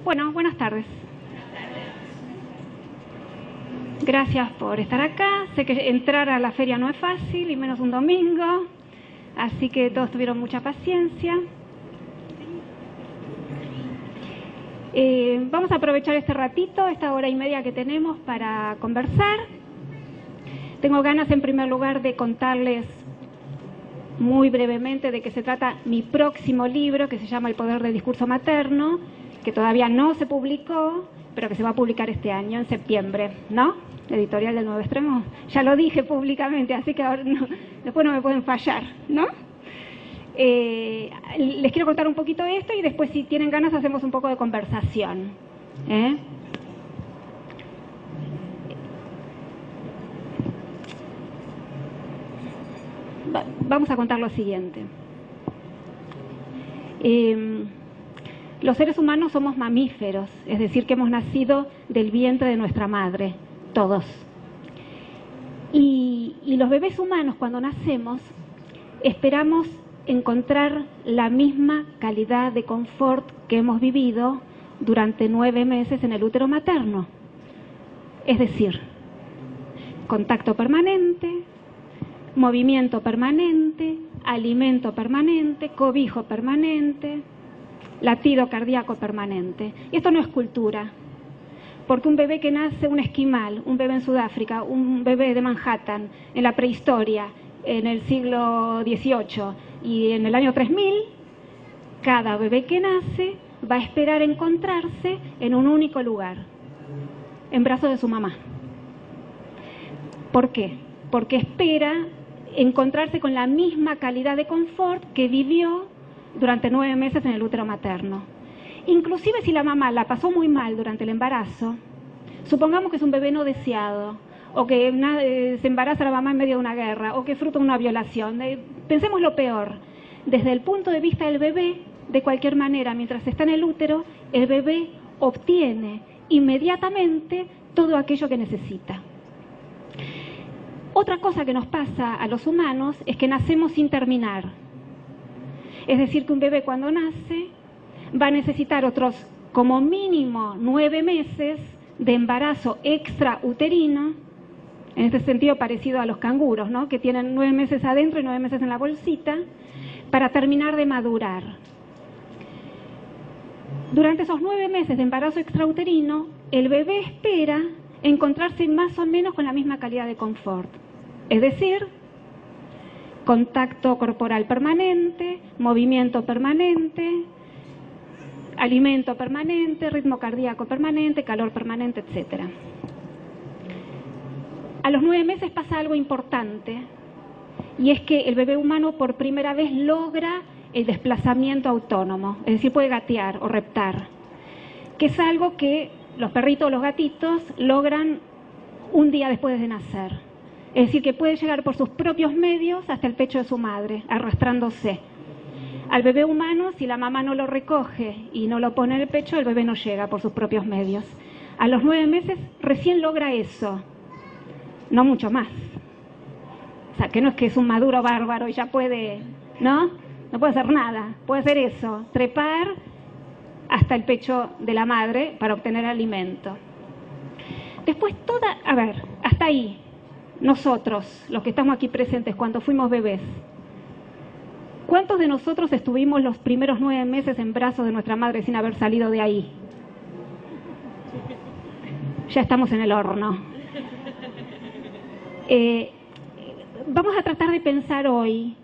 Bueno, buenas tardes. Gracias por estar acá. Sé que entrar a la feria no es fácil, y menos un domingo, así que todos tuvieron mucha paciencia. Vamos a aprovechar este ratito, esta hora y media que tenemos para conversar. Tengo ganas, en primer lugar, de contarles muy brevemente de qué se trata mi próximo libro, que se llama El poder del discurso materno, que todavía no se publicó, pero que se va a publicar este año, en septiembre, ¿no? Editorial del Nuevo Extremo. Ya lo dije públicamente, así que ahora después no me pueden fallar, ¿no? Les quiero contar un poquito esto y después, si tienen ganas, hacemos un poco de conversación. Vamos a contar lo siguiente. Los seres humanos somos mamíferos, es decir, que hemos nacido del vientre de nuestra madre, todos. Y los bebés humanos, cuando nacemos, esperamos encontrar la misma calidad de confort que hemos vivido durante 9 meses en el útero materno. Es decir, contacto permanente, movimiento permanente, alimento permanente, cobijo permanente, latido cardíaco permanente. Y esto no es cultura, porque un bebé que nace, un esquimal, un bebé en Sudáfrica, un bebé de Manhattan, en la prehistoria, en el siglo XVIII y en el año 3000, cada bebé que nace va a esperar encontrarse en un único lugar, en brazos de su mamá. ¿Por qué? Porque espera encontrarse con la misma calidad de confort que vivió durante 9 meses en el útero materno. Inclusive si la mamá la pasó muy mal durante el embarazo, supongamos que es un bebé no deseado, o que se embaraza la mamá en medio de una guerra, o que es fruto de una violación. Pensemos lo peor. Desde el punto de vista del bebé, de cualquier manera, mientras está en el útero, el bebé obtiene inmediatamente todo aquello que necesita. Otra cosa que nos pasa a los humanos es que nacemos sin terminar. Es decir, que un bebé, cuando nace, va a necesitar otros como mínimo 9 meses de embarazo extrauterino, en este sentido parecido a los canguros, ¿no? Que tienen 9 meses adentro y 9 meses en la bolsita, para terminar de madurar. Durante esos 9 meses de embarazo extrauterino, el bebé espera encontrarse más o menos con la misma calidad de confort. Es decir, contacto corporal permanente, movimiento permanente, alimento permanente, ritmo cardíaco permanente, calor permanente, etc. A los 9 meses pasa algo importante, y es que el bebé humano por primera vez logra el desplazamiento autónomo, es decir, puede gatear o reptar, que es algo que los perritos o los gatitos logran un día después de nacer. Es decir, que puede llegar por sus propios medios hasta el pecho de su madre, arrastrándose. Al bebé humano, si la mamá no lo recoge y no lo pone en el pecho, el bebé no llega por sus propios medios. A los 9 meses recién logra eso, no mucho más. O sea, que no es que es un maduro bárbaro y ya puede, ¿no? No puede hacer nada, puede hacer eso, trepar hasta el pecho de la madre para obtener alimento. Después hasta ahí. Nosotros, los que estamos aquí presentes, cuando fuimos bebés, ¿cuántos de nosotros estuvimos los primeros 9 meses en brazos de nuestra madre sin haber salido de ahí? Ya estamos en el horno. Vamos a tratar de pensar hoy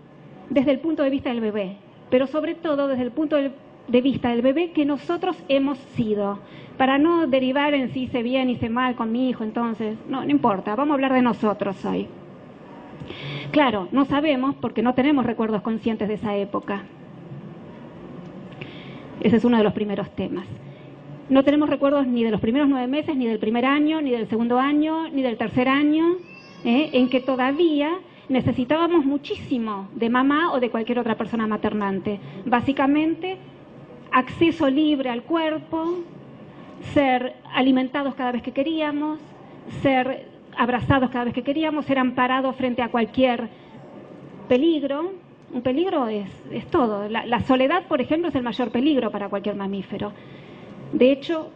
desde el punto de vista del bebé, pero sobre todo desde el punto de vista del bebé que nosotros hemos sido, para no derivar en si hice bien, hice mal con mi hijo. Entonces, no importa, vamos a hablar de nosotros hoy. Claro, no sabemos porque no tenemos recuerdos conscientes de esa época. Ese es uno de los primeros temas. No tenemos recuerdos ni de los primeros 9 meses, ni del primer año, ni del segundo año, ni del tercer año, en que todavía necesitábamos muchísimo de mamá o de cualquier otra persona maternante. Básicamente, acceso libre al cuerpo, ser alimentados cada vez que queríamos, ser abrazados cada vez que queríamos, ser amparados frente a cualquier peligro. Un peligro es todo. La soledad, por ejemplo, es el mayor peligro para cualquier mamífero. De hecho,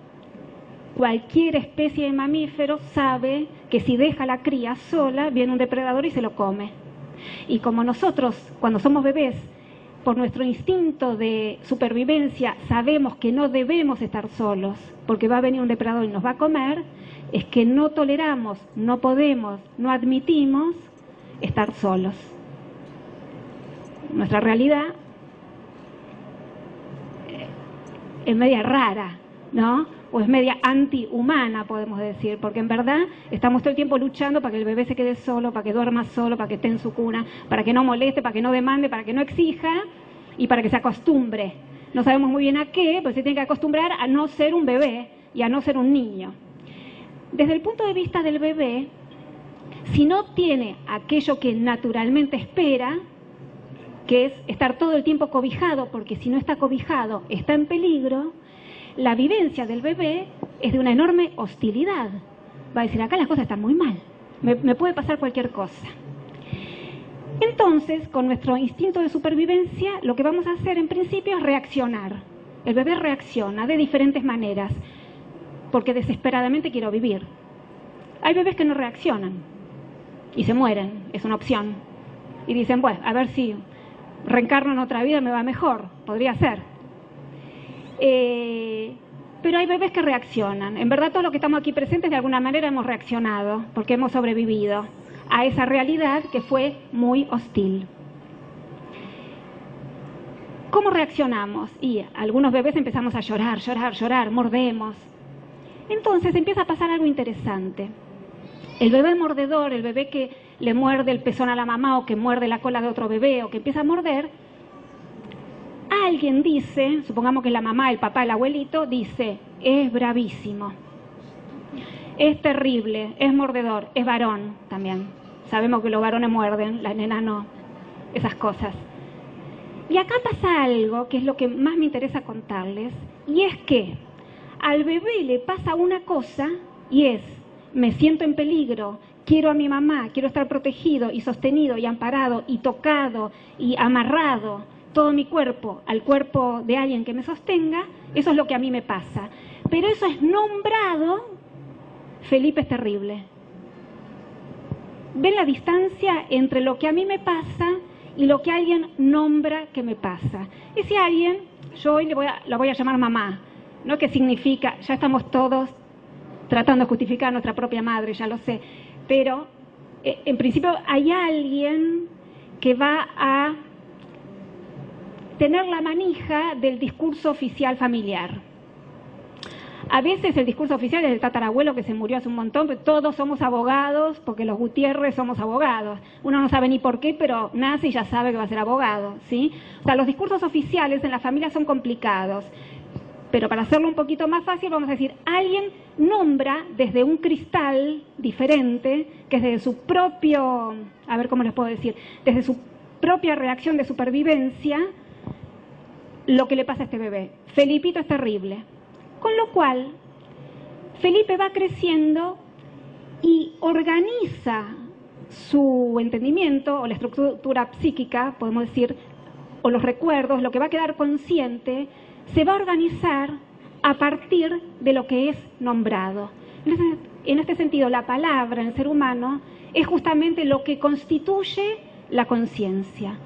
cualquier especie de mamífero sabe que si deja la cría sola, viene un depredador y se lo come. Y como nosotros, cuando somos bebés, por nuestro instinto de supervivencia, sabemos que no debemos estar solos, porque va a venir un depredador y nos va a comer, es que no toleramos, no podemos, no admitimos estar solos. Nuestra realidad es media rara, ¿no? O es media antihumana, podemos decir, porque en verdad estamos todo el tiempo luchando para que el bebé se quede solo, para que duerma solo, para que esté en su cuna, para que no moleste, para que no demande, para que no exija y para que se acostumbre. No sabemos muy bien a qué, pero se tiene que acostumbrar a no ser un bebé y a no ser un niño. Desde el punto de vista del bebé, si no tiene aquello que naturalmente espera, que es estar todo el tiempo cobijado, porque si no está cobijado está en peligro, la vivencia del bebé es de una enorme hostilidad. Va a decir, acá las cosas están muy mal, me puede pasar cualquier cosa. Entonces, con nuestro instinto de supervivencia, lo que vamos a hacer en principio es reaccionar. El bebé reacciona de diferentes maneras, porque desesperadamente quiero vivir. Hay bebés que no reaccionan y se mueren, es una opción. Y dicen, bueno, a ver si reencarno en otra vida me va mejor, podría ser. Pero hay bebés que reaccionan. En verdad, todos los que estamos aquí presentes de alguna manera hemos reaccionado, porque hemos sobrevivido a esa realidad que fue muy hostil. ¿Cómo reaccionamos? Y algunos bebés empezamos a llorar, llorar, llorar, mordemos. Entonces empieza a pasar algo interesante. El bebé mordedor, el bebé que le muerde el pezón a la mamá o que muerde la cola de otro bebé o que empieza a morder, alguien dice, supongamos que es la mamá, el papá, el abuelito, dice, es bravísimo, es terrible, es mordedor, es varón también. Sabemos que los varones muerden, las nenas no, esas cosas. Y acá pasa algo que es lo que más me interesa contarles, y es que al bebé le pasa una cosa y es, me siento en peligro, quiero a mi mamá, quiero estar protegido y sostenido y amparado y tocado y amarrado todo mi cuerpo al cuerpo de alguien que me sostenga, eso es lo que a mí me pasa. Pero eso es nombrado, Felipe es terrible. ¿Ven la distancia entre lo que a mí me pasa y lo que alguien nombra que me pasa? Ese alguien, yo hoy la voy a llamar mamá, ¿no? Que significa, ya estamos todos tratando de justificar a nuestra propia madre, ya lo sé, pero en principio hay alguien que va a tener la manija del discurso oficial familiar. A veces el discurso oficial es el tatarabuelo que se murió hace un montón, pero todos somos abogados, porque los Gutiérrez somos abogados. Uno no sabe ni por qué, pero nace y ya sabe que va a ser abogado, ¿sí? O sea, los discursos oficiales en la familia son complicados. Pero para hacerlo un poquito más fácil, vamos a decir, alguien nombra desde un cristal diferente, que es desde su propio, a ver cómo les puedo decir, desde su propia reacción de supervivencia, lo que le pasa a este bebé. Felipito es terrible. Con lo cual, Felipe va creciendo y organiza su entendimiento, o la estructura psíquica, podemos decir, o los recuerdos, lo que va a quedar consciente, se va a organizar a partir de lo que es nombrado. En este sentido, la palabra en el ser humano es justamente lo que constituye la conciencia.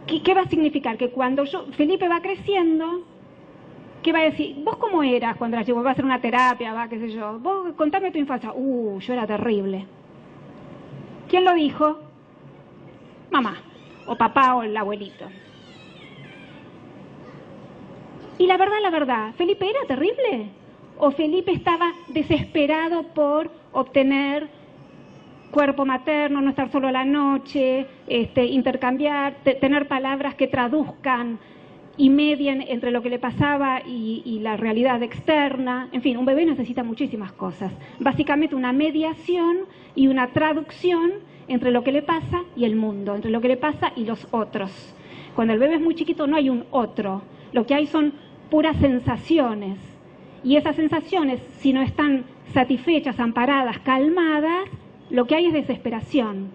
¿Qué va a significar? Que cuando Felipe va creciendo, ¿qué va a decir? ¿Vos cómo eras cuando eras chico? Va a hacer una terapia, qué sé yo. Vos contame tu infancia. Yo era terrible. ¿Quién lo dijo? Mamá, o papá, o el abuelito. Y la verdad, ¿Felipe era terrible? ¿O Felipe estaba desesperado por obtener cuerpo materno, no estar solo a la noche, intercambiar, tener palabras que traduzcan y medien entre lo que le pasaba y la realidad externa? En fin, un bebé necesita muchísimas cosas. Básicamente una mediación y una traducción entre lo que le pasa y el mundo, entre lo que le pasa y los otros. Cuando el bebé es muy chiquito no hay un otro, lo que hay son puras sensaciones. Y esas sensaciones, si no están satisfechas, amparadas, calmadas, lo que hay es desesperación.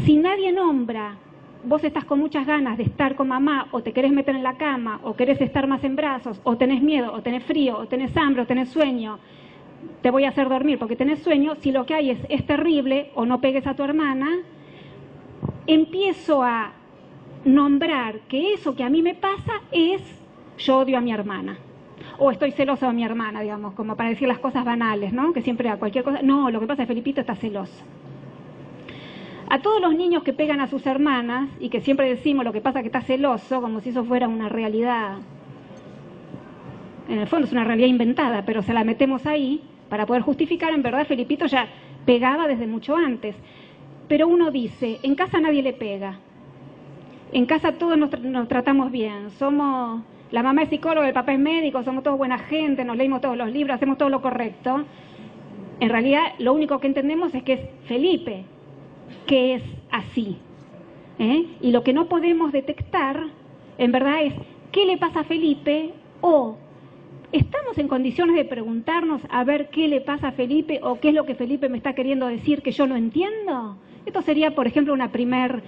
Si nadie nombra vos estás con muchas ganas de estar con mamá, o te querés meter en la cama, o querés estar más en brazos, o tenés miedo, o tenés frío, o tenés hambre, o tenés sueño, te voy a hacer dormir porque tenés sueño, si lo que hay es terrible, o no pegues a tu hermana, empiezo a nombrar que eso que a mí me pasa es yo odio a mi hermana, o estoy celoso de mi hermana, digamos, como para decir las cosas banales, ¿no? Que siempre a cualquier cosa, no, lo que pasa es que Felipito está celoso. A todos los niños que pegan a sus hermanas y que siempre decimos lo que pasa es que está celoso, como si eso fuera una realidad, en el fondo es una realidad inventada, pero se la metemos ahí para poder justificar, en verdad Felipito ya pegaba desde mucho antes. Pero uno dice, en casa nadie le pega, en casa todos nos tratamos bien, la mamá es psicóloga, el papá es médico, somos todos buena gente, nos leímos todos los libros, hacemos todo lo correcto. En realidad lo único que entendemos es que es Felipe, que es así. Y lo que no podemos detectar, en verdad, es qué le pasa a Felipe, o ¿estamos en condiciones de preguntarnos a ver qué le pasa a Felipe o qué es lo que Felipe me está queriendo decir que yo no entiendo? Esto sería, por ejemplo, una primer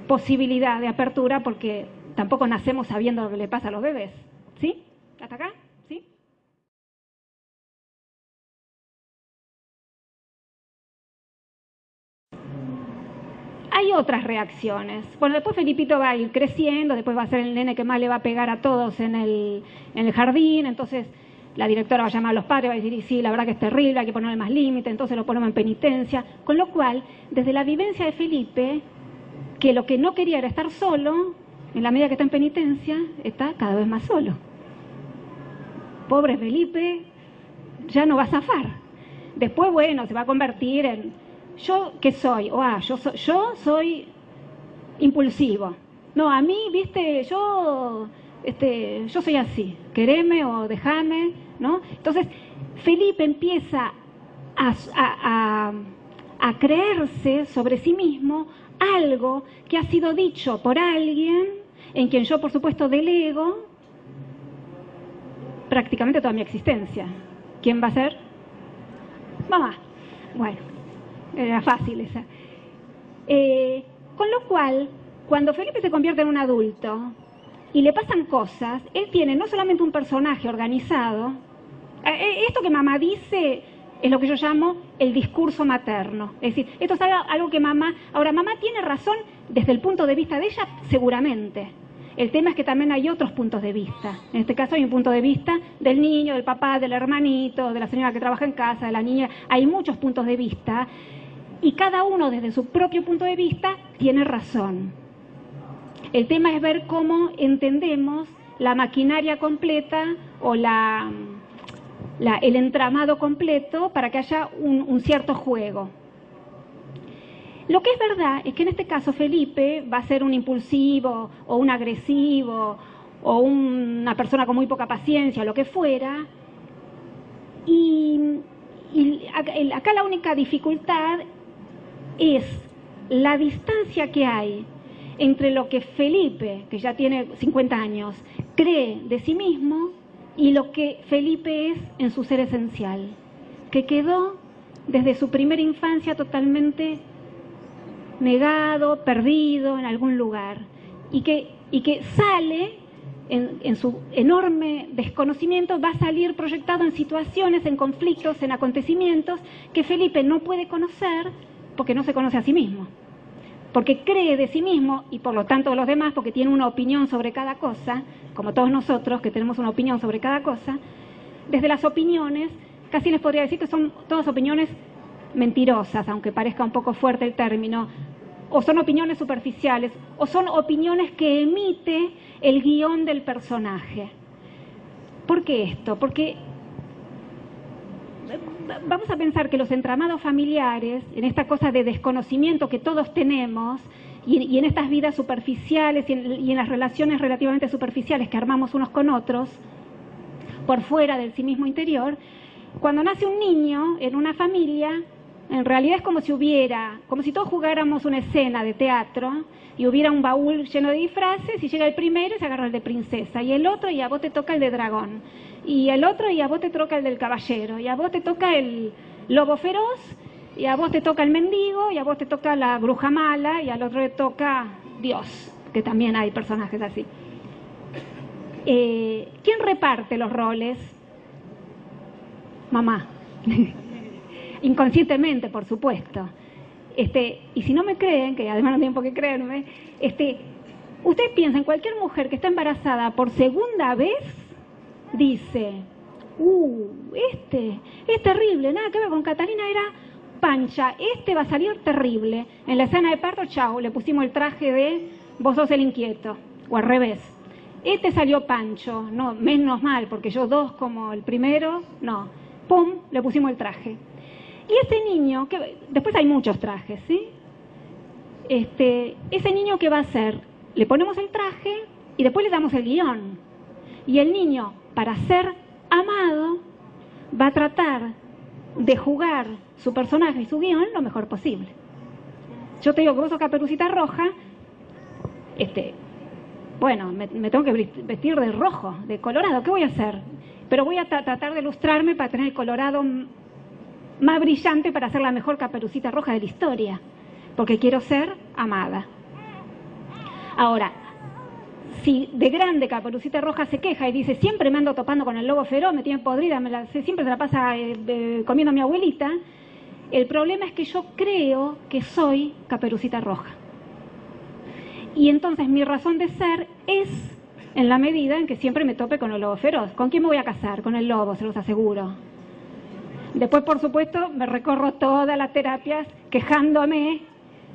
posibilidad de apertura, porque tampoco nacemos sabiendo lo que le pasa a los bebés. ¿Sí? ¿Hasta acá? ¿Sí? Hay otras reacciones. Bueno, después Felipito va a ir creciendo, después va a ser el nene que más le va a pegar a todos en el jardín, entonces la directora va a llamar a los padres, va a decir, y sí, la verdad que es terrible, hay que ponerle más límite, entonces lo ponemos en penitencia. Con lo cual, desde la vivencia de Felipe, que lo que no quería era estar solo, en la medida que está en penitencia, está cada vez más solo. Pobre Felipe, ya no va a zafar. Después, bueno, se va a convertir en... ¿Yo qué soy? Yo soy impulsivo. No, a mí, viste, yo soy así. Quereme o dejame, ¿no? Entonces, Felipe empieza a creerse sobre sí mismo algo que ha sido dicho por alguien en quien yo, por supuesto, delego prácticamente toda mi existencia. ¿Quién va a ser? Mamá. Bueno, era fácil esa. Con lo cual, cuando Felipe se convierte en un adulto y le pasan cosas, él tiene no solamente un personaje organizado, esto que mamá dice es lo que yo llamo el discurso materno. Es decir, esto es algo que mamá... Ahora, mamá tiene razón desde el punto de vista de ella, seguramente. El tema es que también hay otros puntos de vista. En este caso hay un punto de vista del niño, del papá, del hermanito, de la señora que trabaja en casa, de la niña. Hay muchos puntos de vista y cada uno desde su propio punto de vista tiene razón. El tema es ver cómo entendemos la maquinaria completa o el entramado completo para que haya un cierto juego. Lo que es verdad es que en este caso Felipe va a ser un impulsivo o un agresivo o una persona con muy poca paciencia o lo que fuera, y acá la única dificultad es la distancia que hay entre lo que Felipe, que ya tiene 50 años, cree de sí mismo y lo que Felipe es en su ser esencial, que quedó desde su primera infancia totalmente negado, perdido en algún lugar, y que sale en su enorme desconocimiento, va a salir proyectado en situaciones, en conflictos, en acontecimientos que Felipe no puede conocer porque no se conoce a sí mismo, porque cree de sí mismo y por lo tanto de los demás, porque tiene una opinión sobre cada cosa, como todos nosotros que tenemos una opinión sobre cada cosa. Desde las opiniones, casi les podría decir que son todas opiniones mentirosas, aunque parezca un poco fuerte el término, o son opiniones superficiales, o son opiniones que emite el guión del personaje. ¿Por qué esto? Porque vamos a pensar que los entramados familiares, en esta cosa de desconocimiento que todos tenemos, y en estas vidas superficiales y en las relaciones relativamente superficiales que armamos unos con otros, por fuera del sí mismo interior, cuando nace un niño en una familia, en realidad es como si todos jugáramos una escena de teatro y hubiera un baúl lleno de disfraces y llega el primero y se agarra el de princesa, y el otro y a vos te toca el de dragón, y el otro y a vos te toca el del caballero, y a vos te toca el lobo feroz, y a vos te toca el mendigo, y a vos te toca la bruja mala, y al otro le toca Dios, que también hay personajes así. ¿Quién reparte los roles? Mamá. Inconscientemente, por supuesto. Y si no me creen, que además no tienen por qué creerme, ustedes piensan, cualquier mujer que está embarazada por segunda vez, dice, es terrible, nada que ver con Catalina, era pancha, va a salir terrible. En la escena de parto, chao, le pusimos el traje de vos sos el inquieto, o al revés. Salió pancho, no, menos mal, porque yo 2 como el primero, no. Pum, le pusimos el traje. Y ese niño, que después hay muchos trajes, ¿sí? Ese niño, ¿qué va a hacer? Le ponemos el traje y después le damos el guión. Y el niño, para ser amado, va a tratar de jugar su personaje y su guión lo mejor posible. Yo te digo que vos sos Caperucita Roja, bueno, me tengo que vestir de rojo, de colorado, ¿qué voy a hacer? Pero voy a tratar de ilustrarme para tener el colorado más brillante para ser la mejor Caperucita Roja de la historia, porque quiero ser amada. Ahora, si de grande Caperucita Roja se queja y dice, siempre me ando topando con el lobo feroz, me tiene podrida, siempre se la pasa comiendo a mi abuelita, el problema es que yo creo que soy Caperucita Roja. Y entonces mi razón de ser es en la medida en que siempre me tope con el lobo feroz. ¿Con quién me voy a casar? Con el lobo, se los aseguro. Después, por supuesto, me recorro todas las terapias quejándome,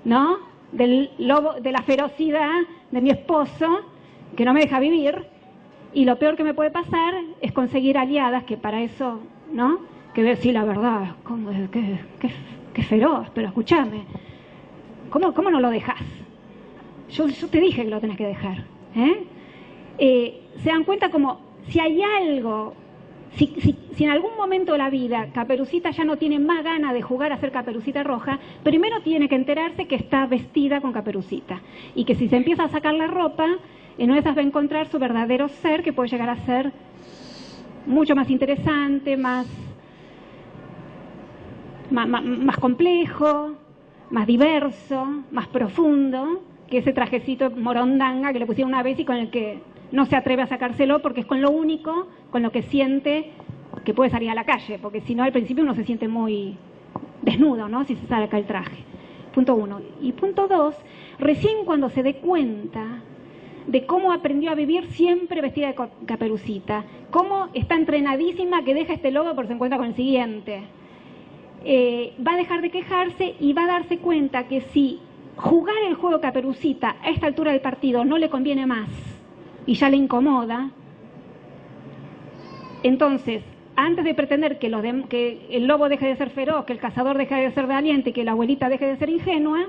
¿no?, del lobo, de la ferocidad de mi esposo, que no me deja vivir. Y lo peor que me puede pasar es conseguir aliadas, que para eso, ¿no?, que ver, sí, la verdad, qué feroz, pero escúchame, ¿cómo no lo dejas? Yo te dije que lo tenés que dejar. Se dan cuenta como si hay algo, si en algún momento de la vida Caperucita ya no tiene más ganas de jugar a ser Caperucita Roja, primero tiene que enterarse que está vestida con Caperucita. Y que si se empieza a sacar la ropa, en una de esas va a encontrar su verdadero ser, que puede llegar a ser mucho más interesante, más complejo, más diverso, más profundo, que ese trajecito morondanga que le pusieron una vez y con el que no se atreve a sacárselo porque es con lo único, con lo que siente que puede salir a la calle, porque si no al principio uno se siente muy desnudo, ¿no?, si se saca el traje. Punto 1. Y punto 2, recién cuando se dé cuenta de cómo aprendió a vivir siempre vestida de Caperucita, cómo está entrenadísima que deja este lobo porque se encuentra con el siguiente, va a dejar de quejarse y va a darse cuenta que si jugar el juego Caperucita a esta altura del partido no le conviene más y ya le incomoda, entonces, antes de pretender que el lobo deje de ser feroz, que el cazador deje de ser valiente y que la abuelita deje de ser ingenua,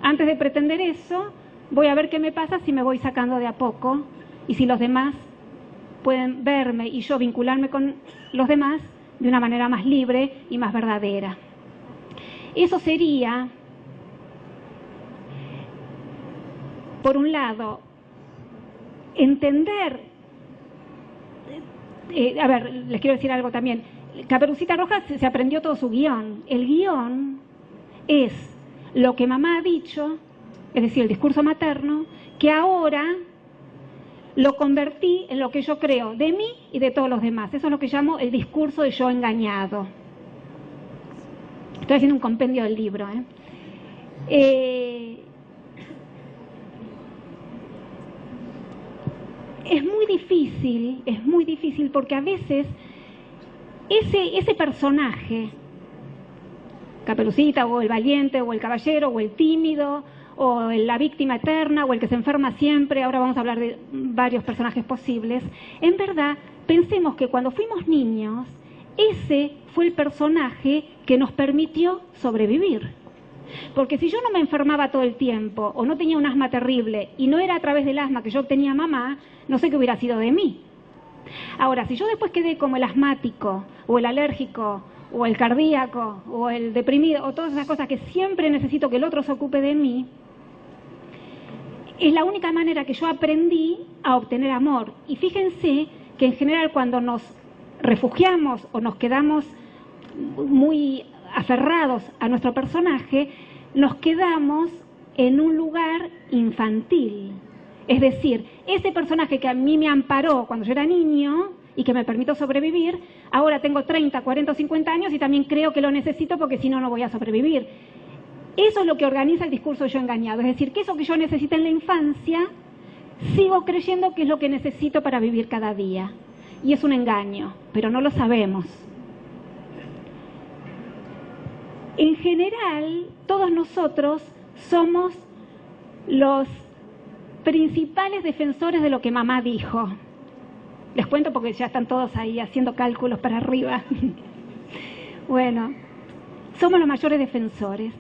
antes de pretender eso, voy a ver qué me pasa si me voy sacando de a poco y si los demás pueden verme y yo vincularme con los demás de una manera más libre y más verdadera. Eso sería, por un lado, entender, les quiero decir algo también, Caperucita Roja se aprendió todo su guión. El guión es lo que mamá ha dicho, es decir, el discurso materno, que ahora lo convertí en lo que yo creo de mí y de todos los demás. Eso es lo que llamo el discurso de yo engañado. Estoy haciendo un compendio del libro, Es muy difícil porque a veces ese personaje, Caperucita o el valiente o el caballero o el tímido o la víctima eterna o el que se enferma siempre, ahora vamos a hablar de varios personajes posibles, en verdad pensemos que cuando fuimos niños ese fue el personaje que nos permitió sobrevivir. Porque si yo no me enfermaba todo el tiempo o no tenía un asma terrible y no era a través del asma que yo obtenía mamá, no sé qué hubiera sido de mí. Ahora, si yo después quedé como el asmático o el alérgico o el cardíaco o el deprimido o todas esas cosas que siempre necesito que el otro se ocupe de mí, es la única manera que yo aprendí a obtener amor. Y fíjense que en general cuando nos refugiamos o nos quedamos muy aferrados a nuestro personaje, nos quedamos en un lugar infantil. Es decir, ese personaje que a mí me amparó cuando yo era niño y que me permitió sobrevivir, ahora tengo 30, 40 o 50 años y también creo que lo necesito porque si no, no voy a sobrevivir. Eso es lo que organiza el discurso yo engañado. Es decir, que eso que yo necesité en la infancia, sigo creyendo que es lo que necesito para vivir cada día. Y es un engaño, pero no lo sabemos. En general, todos nosotros somos los principales defensores de lo que mamá dijo. Les cuento porque ya están todos ahí haciendo cálculos para arriba. Bueno, somos los mayores defensores.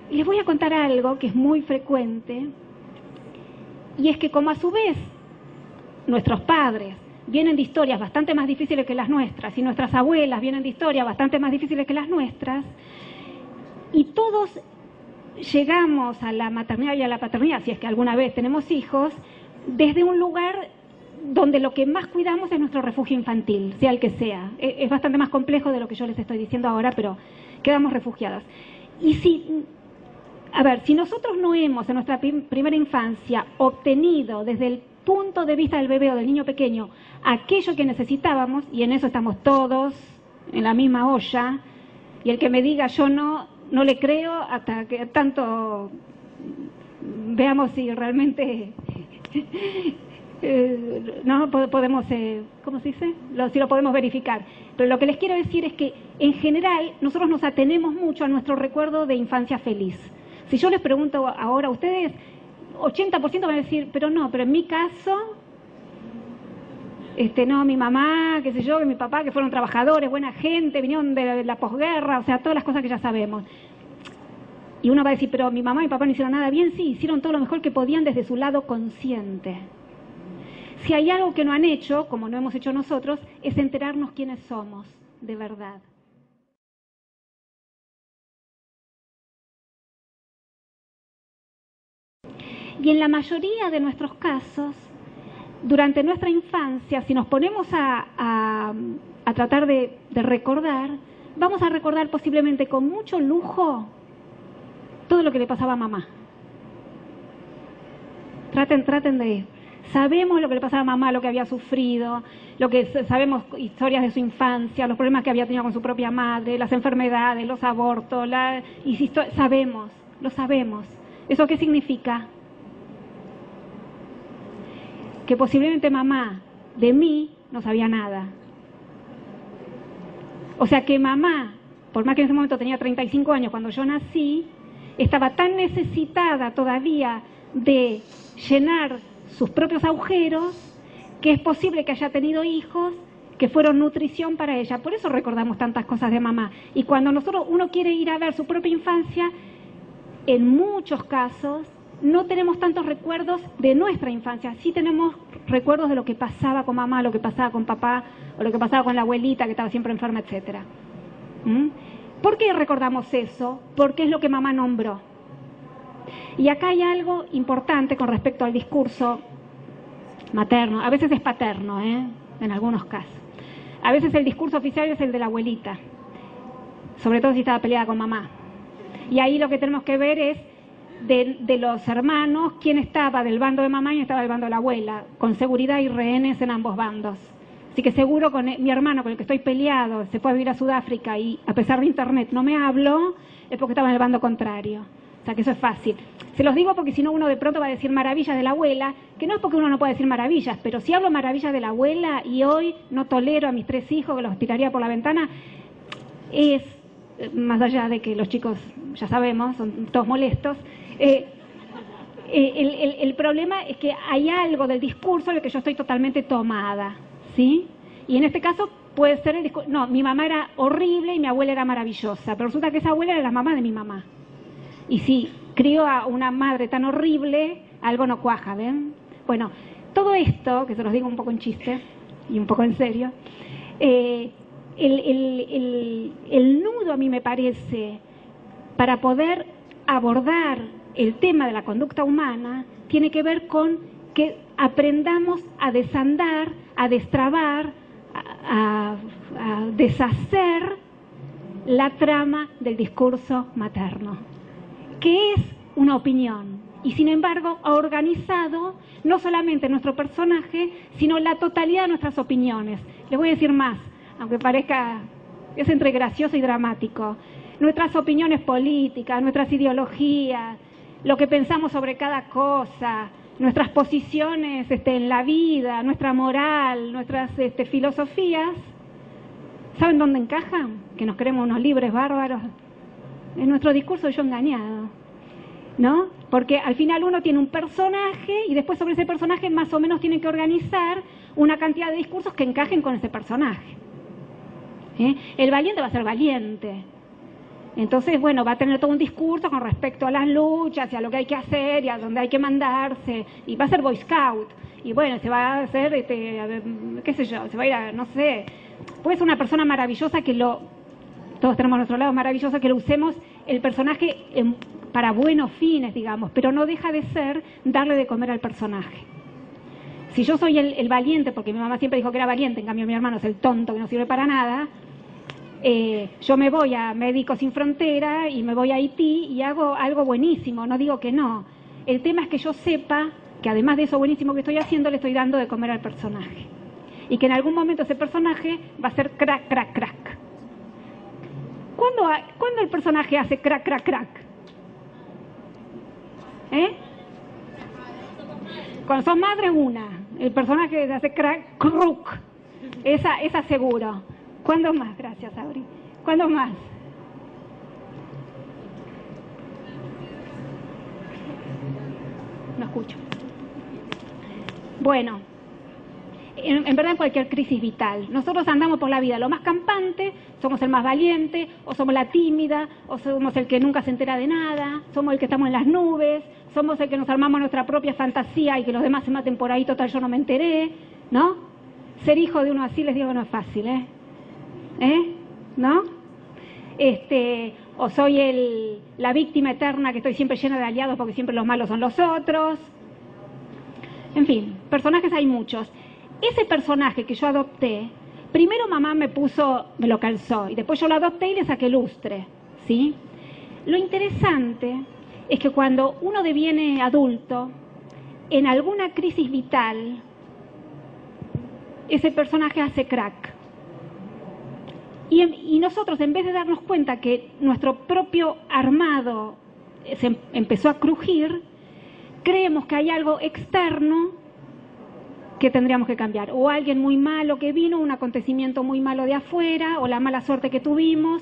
Y les voy a contar algo que es muy frecuente, y es que como a su vez nuestros padres vienen de historias bastante más difíciles que las nuestras, y nuestras abuelas vienen de historias bastante más difíciles que las nuestras, y todos llegamos a la maternidad y a la paternidad, si es que alguna vez tenemos hijos, desde un lugar donde lo que más cuidamos es nuestro refugio infantil, sea el que sea. Es bastante más complejo de lo que yo les estoy diciendo ahora, pero quedamos refugiadas. Y si nosotros no hemos en nuestra primera infancia obtenido desde el punto de vista del bebé o del niño pequeño aquello que necesitábamos, y en eso estamos todos en la misma olla, y el que me diga yo no le creo hasta que tanto veamos si realmente no podemos, ¿cómo se dice? Si lo podemos verificar. Pero lo que les quiero decir es que en general nosotros nos atenemos mucho a nuestro recuerdo de infancia feliz. Si yo les pregunto ahora a ustedes, 80% van a decir, pero en mi caso, no, mi mamá, qué sé yo, que mi papá, que fueron trabajadores, buena gente, vinieron de la posguerra, o sea, todas las cosas que ya sabemos. Y uno va a decir, pero mi mamá y mi papá no hicieron nada bien. Sí, hicieron todo lo mejor que podían desde su lado consciente. Si hay algo que no han hecho, como no hemos hecho nosotros, es enterarnos quiénes somos, de verdad. Y en la mayoría de nuestros casos, durante nuestra infancia, si nos ponemos a tratar de recordar, vamos a recordar posiblemente con mucho lujo todo lo que le pasaba a mamá. Traten de... Sabemos lo que le pasaba a mamá, lo que había sufrido, sabemos historias de su infancia, los problemas que había tenido con su propia madre, las enfermedades, los abortos, lo sabemos. ¿Eso qué significa? Que posiblemente mamá de mí no sabía nada. O sea que mamá, por más que en ese momento tenía 35 años cuando yo nací, estaba tan necesitada todavía de llenar sus propios agujeros que es posible que haya tenido hijos que fueron nutrición para ella. Por eso recordamos tantas cosas de mamá. Y cuando uno quiere ir a ver su propia infancia, en muchos casos no tenemos tantos recuerdos de nuestra infancia, sí tenemos recuerdos de lo que pasaba con mamá, lo que pasaba con papá, o lo que pasaba con la abuelita que estaba siempre enferma, etc. ¿Por qué recordamos eso? Porque es lo que mamá nombró. Y acá hay algo importante con respecto al discurso materno, a veces es paterno, en algunos casos. A veces el discurso oficial es el de la abuelita, sobre todo si estaba peleada con mamá. Y ahí lo que tenemos que ver es de los hermanos, quién estaba del bando de mamá y quién estaba del bando de la abuela. Con seguridad hay rehenes en ambos bandos. Así que seguro con mi hermano con el que estoy peleado, se fue a vivir a Sudáfrica y a pesar de internet no me hablo, es porque estaba en el bando contrario. O sea que eso es fácil. Se los digo porque si no uno de pronto va a decir maravillas de la abuela, que no es porque uno no puede decir maravillas, pero si hablo maravillas de la abuela y hoy no tolero a mis 3 hijos que los tiraría por la ventana, es, más allá de que los chicos, ya sabemos, son todos molestos, el problema es que hay algo del discurso del que yo estoy totalmente tomada, ¿sí? Y en este caso puede ser el discurso, no, mi mamá era horrible y mi abuela era maravillosa, pero resulta que esa abuela era la mamá de mi mamá. Y si crió a una madre tan horrible, algo no cuaja, ¿ven? Bueno, todo esto, que se los digo un poco en chiste y un poco en serio, el nudo a mí me parece para poder abordar el tema de la conducta humana tiene que ver con que aprendamos a desandar, a destrabar, a deshacer la trama del discurso materno, que es una opinión, y sin embargo ha organizado no solamente nuestro personaje, sino la totalidad de nuestras opiniones. Les voy a decir más, aunque parezca, es entre gracioso y dramático. Nuestras opiniones políticas, nuestras ideologías, lo que pensamos sobre cada cosa, nuestras posiciones en la vida, nuestra moral, nuestras filosofías, ¿saben dónde encajan? Que nos creemos unos libres bárbaros. En nuestro discurso yo engañado, ¿no? Porque al final uno tiene un personaje y después sobre ese personaje más o menos tiene que organizar una cantidad de discursos que encajen con ese personaje. El valiente va a ser valiente. Entonces, bueno, va a tener todo un discurso con respecto a las luchas y a lo que hay que hacer y a dónde hay que mandarse. Y va a ser Boy Scout. Y bueno, se va a hacer, qué sé yo, se va a ir a, no sé. Puede ser una persona maravillosa todos tenemos nuestro lado maravilloso, que lo usemos el personaje para buenos fines, digamos, pero no deja de ser darle de comer al personaje. Si yo soy el valiente, porque mi mamá siempre dijo que era valiente, en cambio mi hermano es el tonto que no sirve para nada, yo me voy a Médicos Sin Frontera y me voy a Haití y hago algo buenísimo, no digo que no. El tema es que yo sepa que además de eso buenísimo que estoy haciendo, le estoy dando de comer al personaje. Y que en algún momento ese personaje va a ser crack, crack, crack. ¿Cuándo el personaje hace crack, crack, crack? Cuando sos madre, el personaje hace crack, cruk. Esa seguro. ¿Cuándo más? Gracias, Auri. ¿Cuándo más? No escucho. Bueno, en verdad en cualquier crisis vital. Nosotros andamos por la vida lo más campante, somos el más valiente, o somos la tímida, o somos el que nunca se entera de nada, somos el que estamos en las nubes, somos el que nos armamos nuestra propia fantasía y que los demás se maten por ahí, total yo no me enteré, ¿no? Ser hijo de uno así, les digo, no es fácil, ¿no? O soy la víctima eterna que estoy siempre llena de aliados porque siempre los malos son los otros. En fin, personajes hay muchos. Ese personaje que yo adopté, primero mamá me lo calzó y después yo lo adopté y le saqué lustre, ¿sí? Lo interesante es que cuando uno deviene adulto, en alguna crisis vital, ese personaje hace crack. Y nosotros, en vez de darnos cuenta que nuestro propio armado se empezó a crujir, creemos que hay algo externo que tendríamos que cambiar. O alguien muy malo que vino, un acontecimiento muy malo de afuera, o la mala suerte que tuvimos,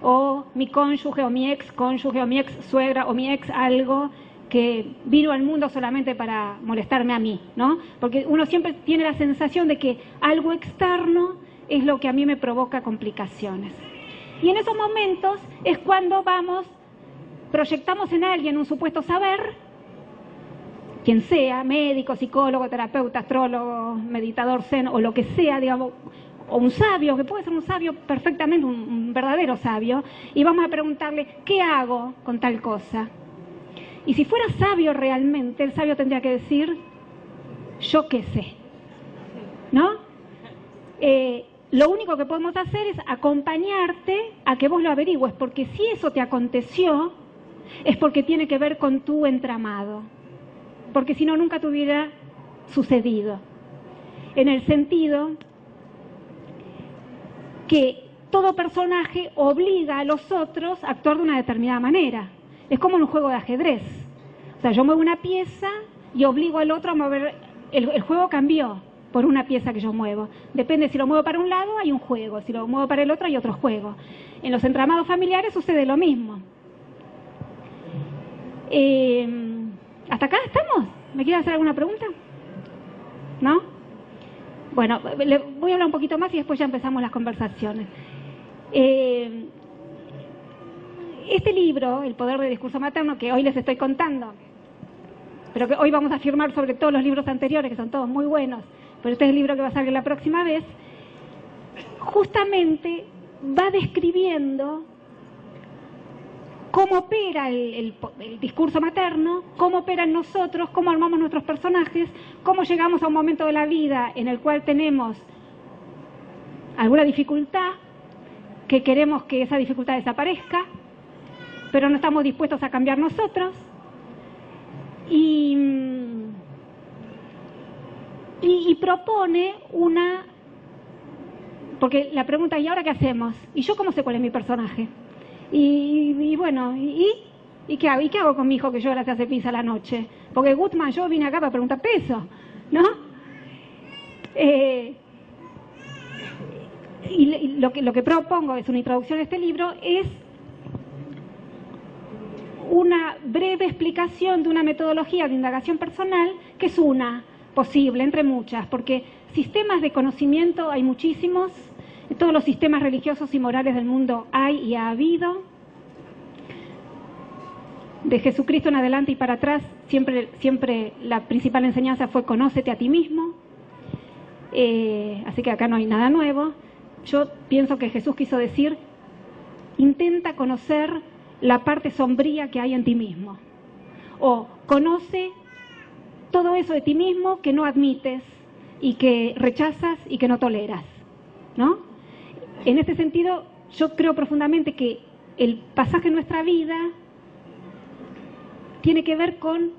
o mi cónyuge, o mi ex cónyuge, o mi ex suegra, o mi ex algo que vino al mundo solamente para molestarme a mí, ¿no? Porque uno siempre tiene la sensación de que algo externo es lo que a mí me provoca complicaciones. Y en esos momentos es cuando proyectamos en alguien un supuesto saber, quien sea, médico, psicólogo, terapeuta, astrólogo, meditador zen o lo que sea, digamos, o un sabio, que puede ser un sabio perfectamente, un verdadero sabio, y vamos a preguntarle, ¿qué hago con tal cosa? Y si fuera sabio realmente, el sabio tendría que decir, yo qué sé, ¿no? Lo único que podemos hacer es acompañarte a que vos lo averigües, porque si eso te aconteció, es porque tiene que ver con tu entramado, porque si no, nunca te hubiera sucedido. En el sentido que todo personaje obliga a los otros a actuar de una determinada manera. Es como en un juego de ajedrez. O sea, yo muevo una pieza y obligo al otro a mover. El juego cambió por una pieza que yo muevo. Depende, si lo muevo para un lado hay un juego, si lo muevo para el otro hay otro juego. En los entramados familiares sucede lo mismo. ¿Hasta acá estamos? ¿Me quiere hacer alguna pregunta? ¿No? Bueno, le voy a hablar un poquito más y después ya empezamos las conversaciones. Este libro, El poder del discurso materno, que hoy les estoy contando, pero que hoy vamos a firmar sobre todos los libros anteriores, que son todos muy buenos, pero este es el libro que va a salir la próxima vez, justamente va describiendo cómo opera el discurso materno, cómo opera en nosotros, cómo armamos nuestros personajes, cómo llegamos a un momento de la vida en el cual tenemos alguna dificultad, que queremos que esa dificultad desaparezca, pero no estamos dispuestos a cambiar nosotros, Y propone una... Porque la pregunta, ¿y ahora qué hacemos? ¿Y yo cómo sé cuál es mi personaje? Y bueno, ¿y qué hago? ¿Y qué hago con mi hijo que llora, se hace pis a la noche? Porque Gutman, yo vine acá para preguntar peso, ¿no? Y lo que propongo es una introducción a este libro, es una breve explicación de una metodología de indagación personal, que es una posible entre muchas, porque sistemas de conocimiento hay muchísimos, en todos los sistemas religiosos y morales del mundo hay y ha habido. De Jesucristo en adelante y para atrás, siempre la principal enseñanza fue conócete a ti mismo, así que acá no hay nada nuevo. Yo pienso que Jesús quiso decir, intenta conocer la parte sombría que hay en ti mismo, o conoce todo eso de ti mismo que no admites y que rechazas y que no toleras, ¿no? En este sentido, yo creo profundamente que el pasaje en nuestra vida tiene que ver con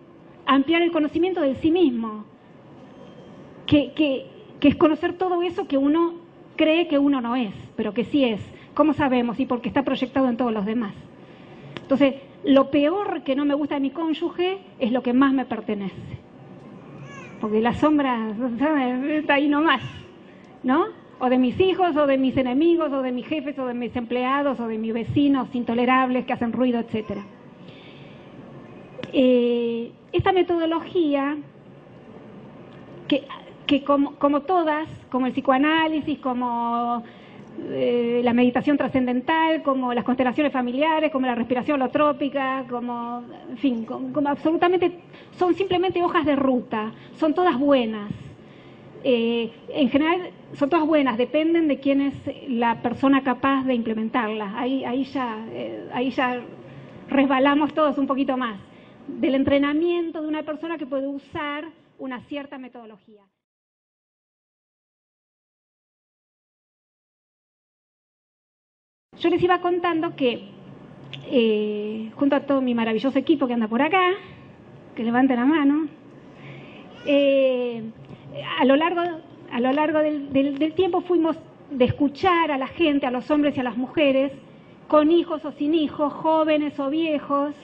ampliar el conocimiento de sí mismo, que es conocer todo eso que uno cree que uno no es, pero que sí es. ¿Cómo sabemos? Y porque está proyectado en todos los demás. Entonces, lo peor que no me gusta de mi cónyuge es lo que más me pertenece. Porque la sombra está ahí nomás, ¿no? O de mis hijos, o de mis enemigos, o de mis jefes, o de mis empleados, o de mis vecinos intolerables que hacen ruido, etcétera. Esta metodología, que como todas, como el psicoanálisis, como la meditación trascendental, como las constelaciones familiares, como la respiración holotrópica, como, en fin, como absolutamente, son simplemente hojas de ruta, son todas buenas. En general son todas buenas, dependen de quién es la persona capaz de implementarlas. Ahí ya resbalamos todos un poquito más del entrenamiento de una persona que puede usar una cierta metodología. Yo les iba contando que, junto a todo mi maravilloso equipo que anda por acá, que levante la mano, a lo largo del tiempo fuimos de escuchar a la gente, a los hombres y a las mujeres, con hijos o sin hijos, jóvenes o viejos,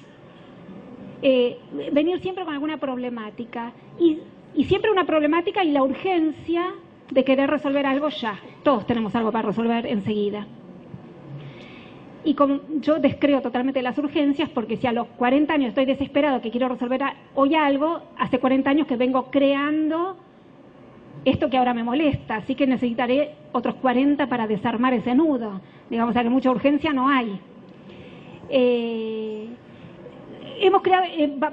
venir siempre con alguna problemática, y siempre una problemática y la urgencia de querer resolver algo ya. Todos tenemos algo para resolver enseguida. Y como yo descreo totalmente las urgencias, porque si a los 40 años estoy desesperado que quiero resolver hoy algo, hace 40 años que vengo creando esto que ahora me molesta, así que necesitaré otros 40 para desarmar ese nudo. Digamos, que mucha urgencia no hay.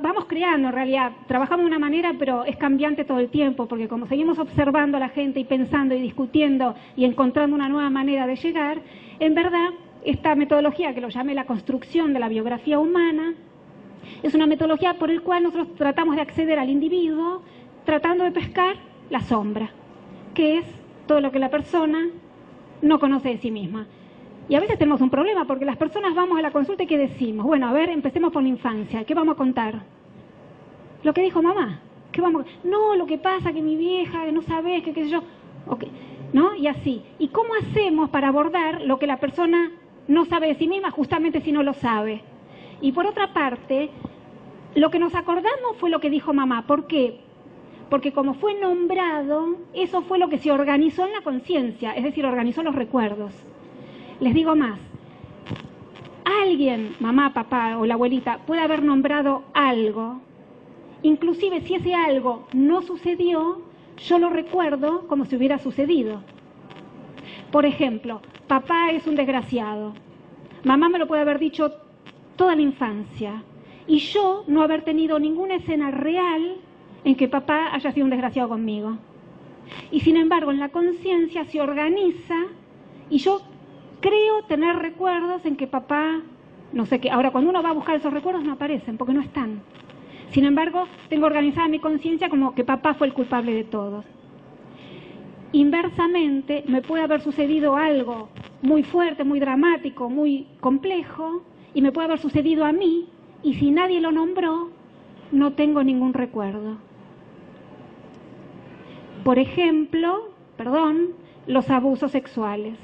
Vamos creando, en realidad, trabajamos de una manera, pero es cambiante todo el tiempo, porque como seguimos observando a la gente y pensando y discutiendo y encontrando una nueva manera de llegar, en verdad, esta metodología, que lo llamé la construcción de la biografía humana, es una metodología por la cual nosotros tratamos de acceder al individuo tratando de pescar la sombra, que es todo lo que la persona no conoce de sí misma. Y a veces tenemos un problema, porque las personas vamos a la consulta y ¿qué decimos? Bueno, a ver, empecemos por la infancia. ¿Qué vamos a contar? Lo que dijo mamá. No, lo que pasa, que mi vieja, que no sabes, que qué sé yo. Okay. ¿No? Y así. ¿Y cómo hacemos para abordar lo que la persona no sabe de sí misma, justamente si no lo sabe? Y por otra parte, lo que nos acordamos fue lo que dijo mamá. ¿Por qué? Porque como fue nombrado, eso fue lo que se organizó en la conciencia, es decir, organizó los recuerdos. Les digo más, alguien, mamá, papá o la abuelita, puede haber nombrado algo, inclusive si ese algo no sucedió, yo lo recuerdo como si hubiera sucedido. Por ejemplo, papá es un desgraciado, mamá me lo puede haber dicho toda la infancia, y yo no haber tenido ninguna escena real en que papá haya sido un desgraciado conmigo. Y sin embargo, en la conciencia se organiza, y yo creo tener recuerdos en que papá, no sé qué, ahora cuando uno va a buscar esos recuerdos no aparecen porque no están. Sin embargo, tengo organizada mi conciencia como que papá fue el culpable de todo. Inversamente, me puede haber sucedido algo muy fuerte, muy dramático, muy complejo, y me puede haber sucedido a mí, y si nadie lo nombró, no tengo ningún recuerdo. Por ejemplo, los abusos sexuales,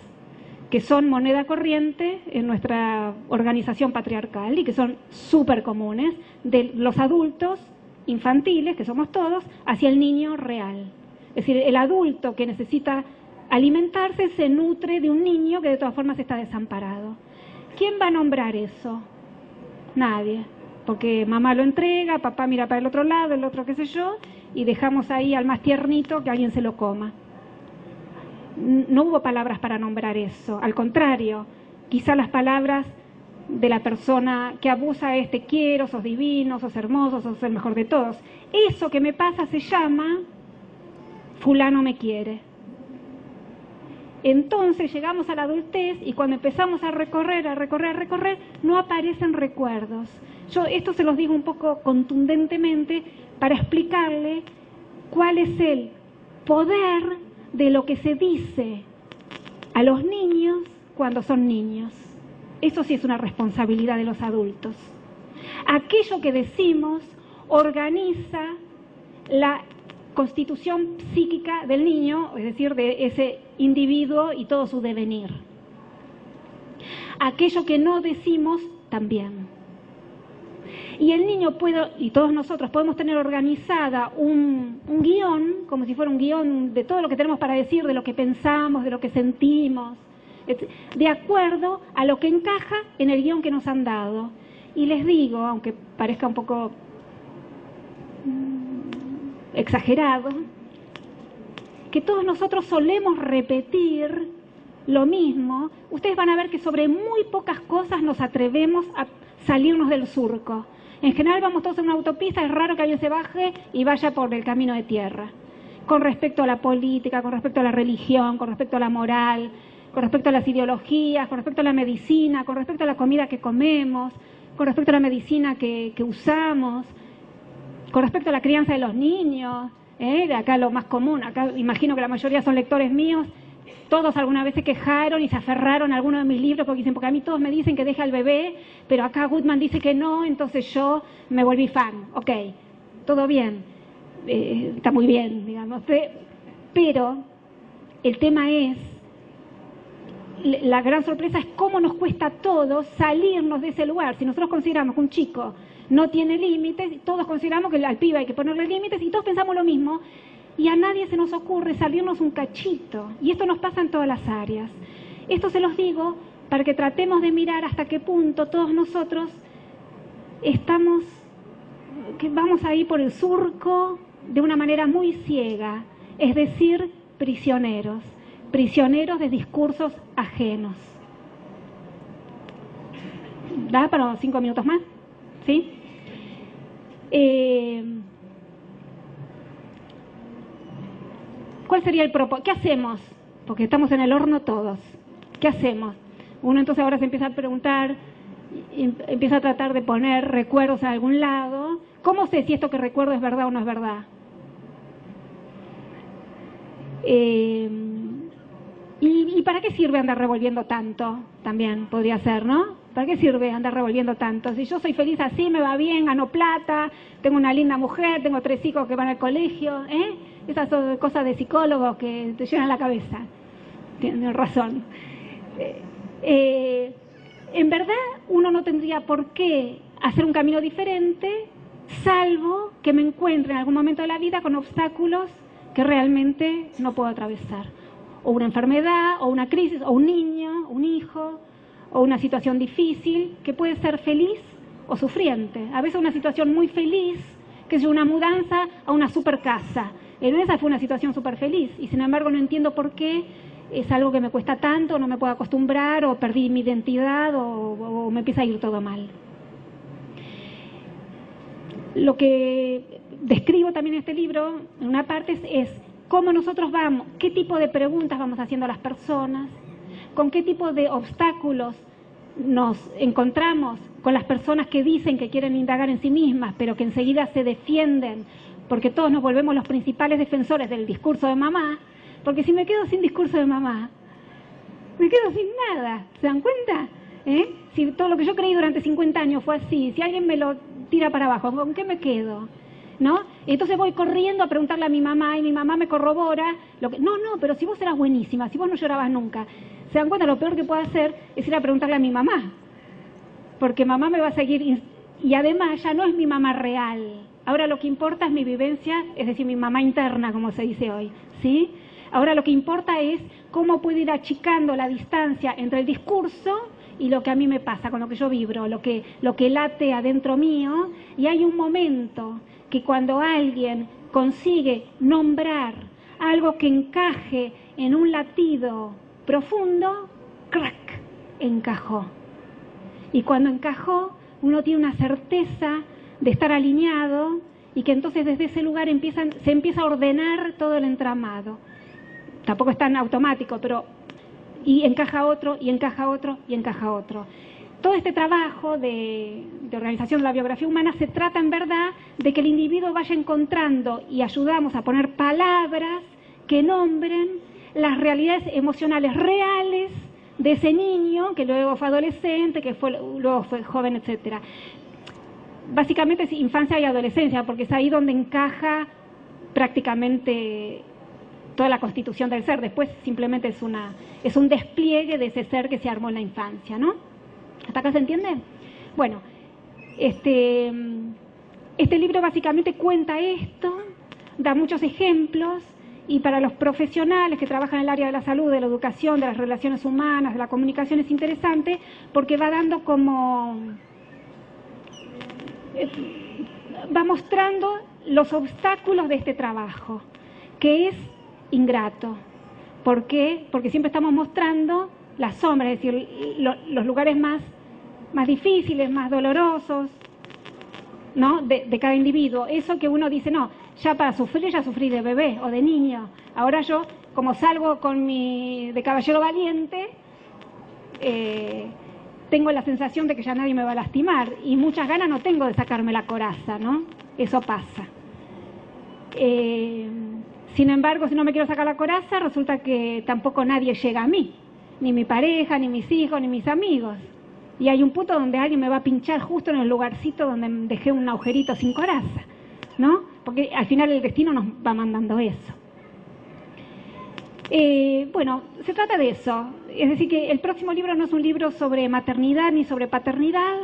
que son moneda corriente en nuestra organización patriarcal y que son súper comunes, de los adultos infantiles, que somos todos, hacia el niño real. Es decir, el adulto que necesita alimentarse se nutre de un niño que de todas formas está desamparado. ¿Quién va a nombrar eso? Nadie, porque mamá lo entrega, papá mira para el otro lado, el otro qué sé yo, y dejamos ahí al más tiernito que alguien se lo coma. No hubo palabras para nombrar eso, al contrario, quizá las palabras de la persona que abusa es te quiero, sos divino, sos hermoso, sos el mejor de todos. Eso que me pasa se llama fulano me quiere. Entonces llegamos a la adultez y cuando empezamos a recorrer, no aparecen recuerdos. Yo esto se los digo un poco contundentemente para explicarle cuál es el poder de lo que se dice a los niños cuando son niños. Eso sí es una responsabilidad de los adultos. Aquello que decimos organiza la constitución psíquica del niño, es decir, de ese individuo y todo su devenir. Aquello que no decimos también. Y el niño puede, y todos nosotros podemos tener organizada un guión, como si fuera un guión de todo lo que tenemos para decir, de lo que pensamos, de lo que sentimos, de acuerdo a lo que encaja en el guión que nos han dado. Y les digo, aunque parezca un poco exagerado, que todos nosotros solemos repetir lo mismo. Ustedes van a ver que sobre muy pocas cosas nos atrevemos a salirnos del surco. En general vamos todos en una autopista, es raro que alguien se baje y vaya por el camino de tierra. Con respecto a la política, con respecto a la religión, con respecto a la moral, con respecto a las ideologías, con respecto a la medicina, con respecto a la comida que comemos, con respecto a la medicina que usamos, con respecto a la crianza de los niños, de acá lo más común, acá imagino que la mayoría son lectores míos, todos alguna vez se quejaron y se aferraron a alguno de mis libros porque dicen, porque a mí todos me dicen que deje al bebé, pero acá Goodman dice que no, entonces yo me volví fan. Ok, todo bien, está muy bien, digamos, pero el tema es, la gran sorpresa es cómo nos cuesta a todos salirnos de ese lugar. Si nosotros consideramos que un chico no tiene límites, todos consideramos que al pibe hay que ponerle límites y todos pensamos lo mismo, y a nadie se nos ocurre salirnos un cachito, y esto nos pasa en todas las áreas. Esto se los digo para que tratemos de mirar hasta qué punto todos nosotros vamos ahí por el surco de una manera muy ciega, es decir, prisioneros de discursos ajenos. ¿Da para 5 minutos más? ¿Sí? ¿Cuál sería el propósito? ¿Qué hacemos? Porque estamos en el horno todos. ¿Qué hacemos? Uno entonces ahora se empieza a preguntar, empieza a tratar de poner recuerdos a algún lado. ¿Cómo sé si esto que recuerdo es verdad o no es verdad? ¿Y para qué sirve andar revolviendo tanto? También podría ser, ¿no? ¿Para qué sirve andar revolviendo tanto? Si yo soy feliz así, me va bien, gano plata, tengo una linda mujer, tengo 3 hijos que van al colegio, Esas son cosas de psicólogos que te llenan la cabeza. Tienes razón. En verdad, uno no tendría por qué hacer un camino diferente, salvo que me encuentre en algún momento de la vida con obstáculos que realmente no puedo atravesar. O una enfermedad, o una crisis, o un niño, un hijo, o una situación difícil que puede ser feliz o sufriente. A veces una situación muy feliz, que es una mudanza a una super casa. Esa fue una situación súper feliz y sin embargo no entiendo por qué es algo que me cuesta tanto, no me puedo acostumbrar, o perdí mi identidad, o me empieza a ir todo mal. Lo que describo también en este libro, en una parte, es cómo nosotros vamos, qué tipo de preguntas vamos haciendo a las personas, con qué tipo de obstáculos nos encontramos con las personas que dicen que quieren indagar en sí mismas, pero que enseguida se defienden, porque todos nos volvemos los principales defensores del discurso de mamá, porque si me quedo sin discurso de mamá, me quedo sin nada, ¿se dan cuenta? Si todo lo que yo creí durante 50 años fue así, si alguien me lo tira para abajo, ¿con qué me quedo? ¿No? Entonces voy corriendo a preguntarle a mi mamá y mi mamá me corrobora lo que, no, pero si vos eras buenísima, si vos no llorabas nunca. ¿Se dan cuenta? Lo peor que puedo hacer es ir a preguntarle a mi mamá, porque mamá me va a seguir, y además ya no es mi mamá real. Ahora lo que importa es mi vivencia, es decir, mi mamá interna, como se dice hoy, ¿sí? Ahora lo que importa es cómo puedo ir achicando la distancia entre el discurso y lo que a mí me pasa, con lo que yo vibro, lo que late adentro mío, y hay un momento que cuando alguien consigue nombrar algo que encaje en un latido profundo, ¡crack!, encajó. Y cuando encajó, uno tiene una certeza de estar alineado y que entonces desde ese lugar se empieza a ordenar todo el entramado. Tampoco es tan automático, pero y encaja otro, y encaja otro, y encaja otro. Todo este trabajo de organización de la biografía humana se trata en verdad de que el individuo vaya encontrando y ayudamos a poner palabras que nombren las realidades emocionales reales de ese niño, que luego fue adolescente, luego fue joven, etcétera. Básicamente es infancia y adolescencia, porque es ahí donde encaja prácticamente toda la constitución del ser. Después simplemente es un despliegue de ese ser que se armó en la infancia, ¿no? ¿Hasta acá se entiende? Bueno, este libro básicamente cuenta esto, da muchos ejemplos, y para los profesionales que trabajan en el área de la salud, de la educación, de las relaciones humanas, de la comunicación, es interesante porque va dando va mostrando los obstáculos de este trabajo, que es ingrato. ¿Por qué? Porque siempre estamos mostrando las sombras, es decir, los lugares más difíciles, más dolorosos, ¿no?, de cada individuo. Eso que uno dice, no, ya para sufrir, ya sufrí de bebé o de niño. Ahora yo, como salgo de caballero valiente, tengo la sensación de que ya nadie me va a lastimar, y muchas ganas no tengo de sacarme la coraza, ¿no? Eso pasa. Sin embargo, si no me quiero sacar la coraza, resulta que tampoco nadie llega a mí, ni mi pareja, ni mis hijos, ni mis amigos. Y hay un punto donde alguien me va a pinchar justo en el lugarcito donde dejé un agujerito sin coraza, ¿no? Porque al final el destino nos va mandando eso. Bueno, se trata de eso. Es decir, que el próximo libro no es un libro sobre maternidad ni sobre paternidad,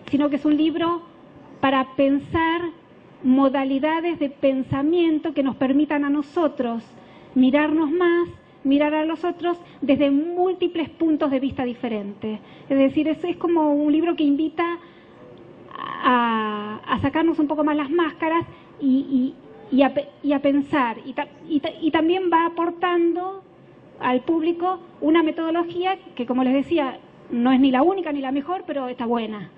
sino que es un libro para pensar modalidades de pensamiento que nos permitan a nosotros mirarnos más, mirar a los otros desde múltiples puntos de vista diferentes. Es decir, es como un libro que invita a sacarnos un poco más las máscaras y a pensar, y también va aportando al público una metodología que, como les decía, no es ni la única ni la mejor, pero está buena.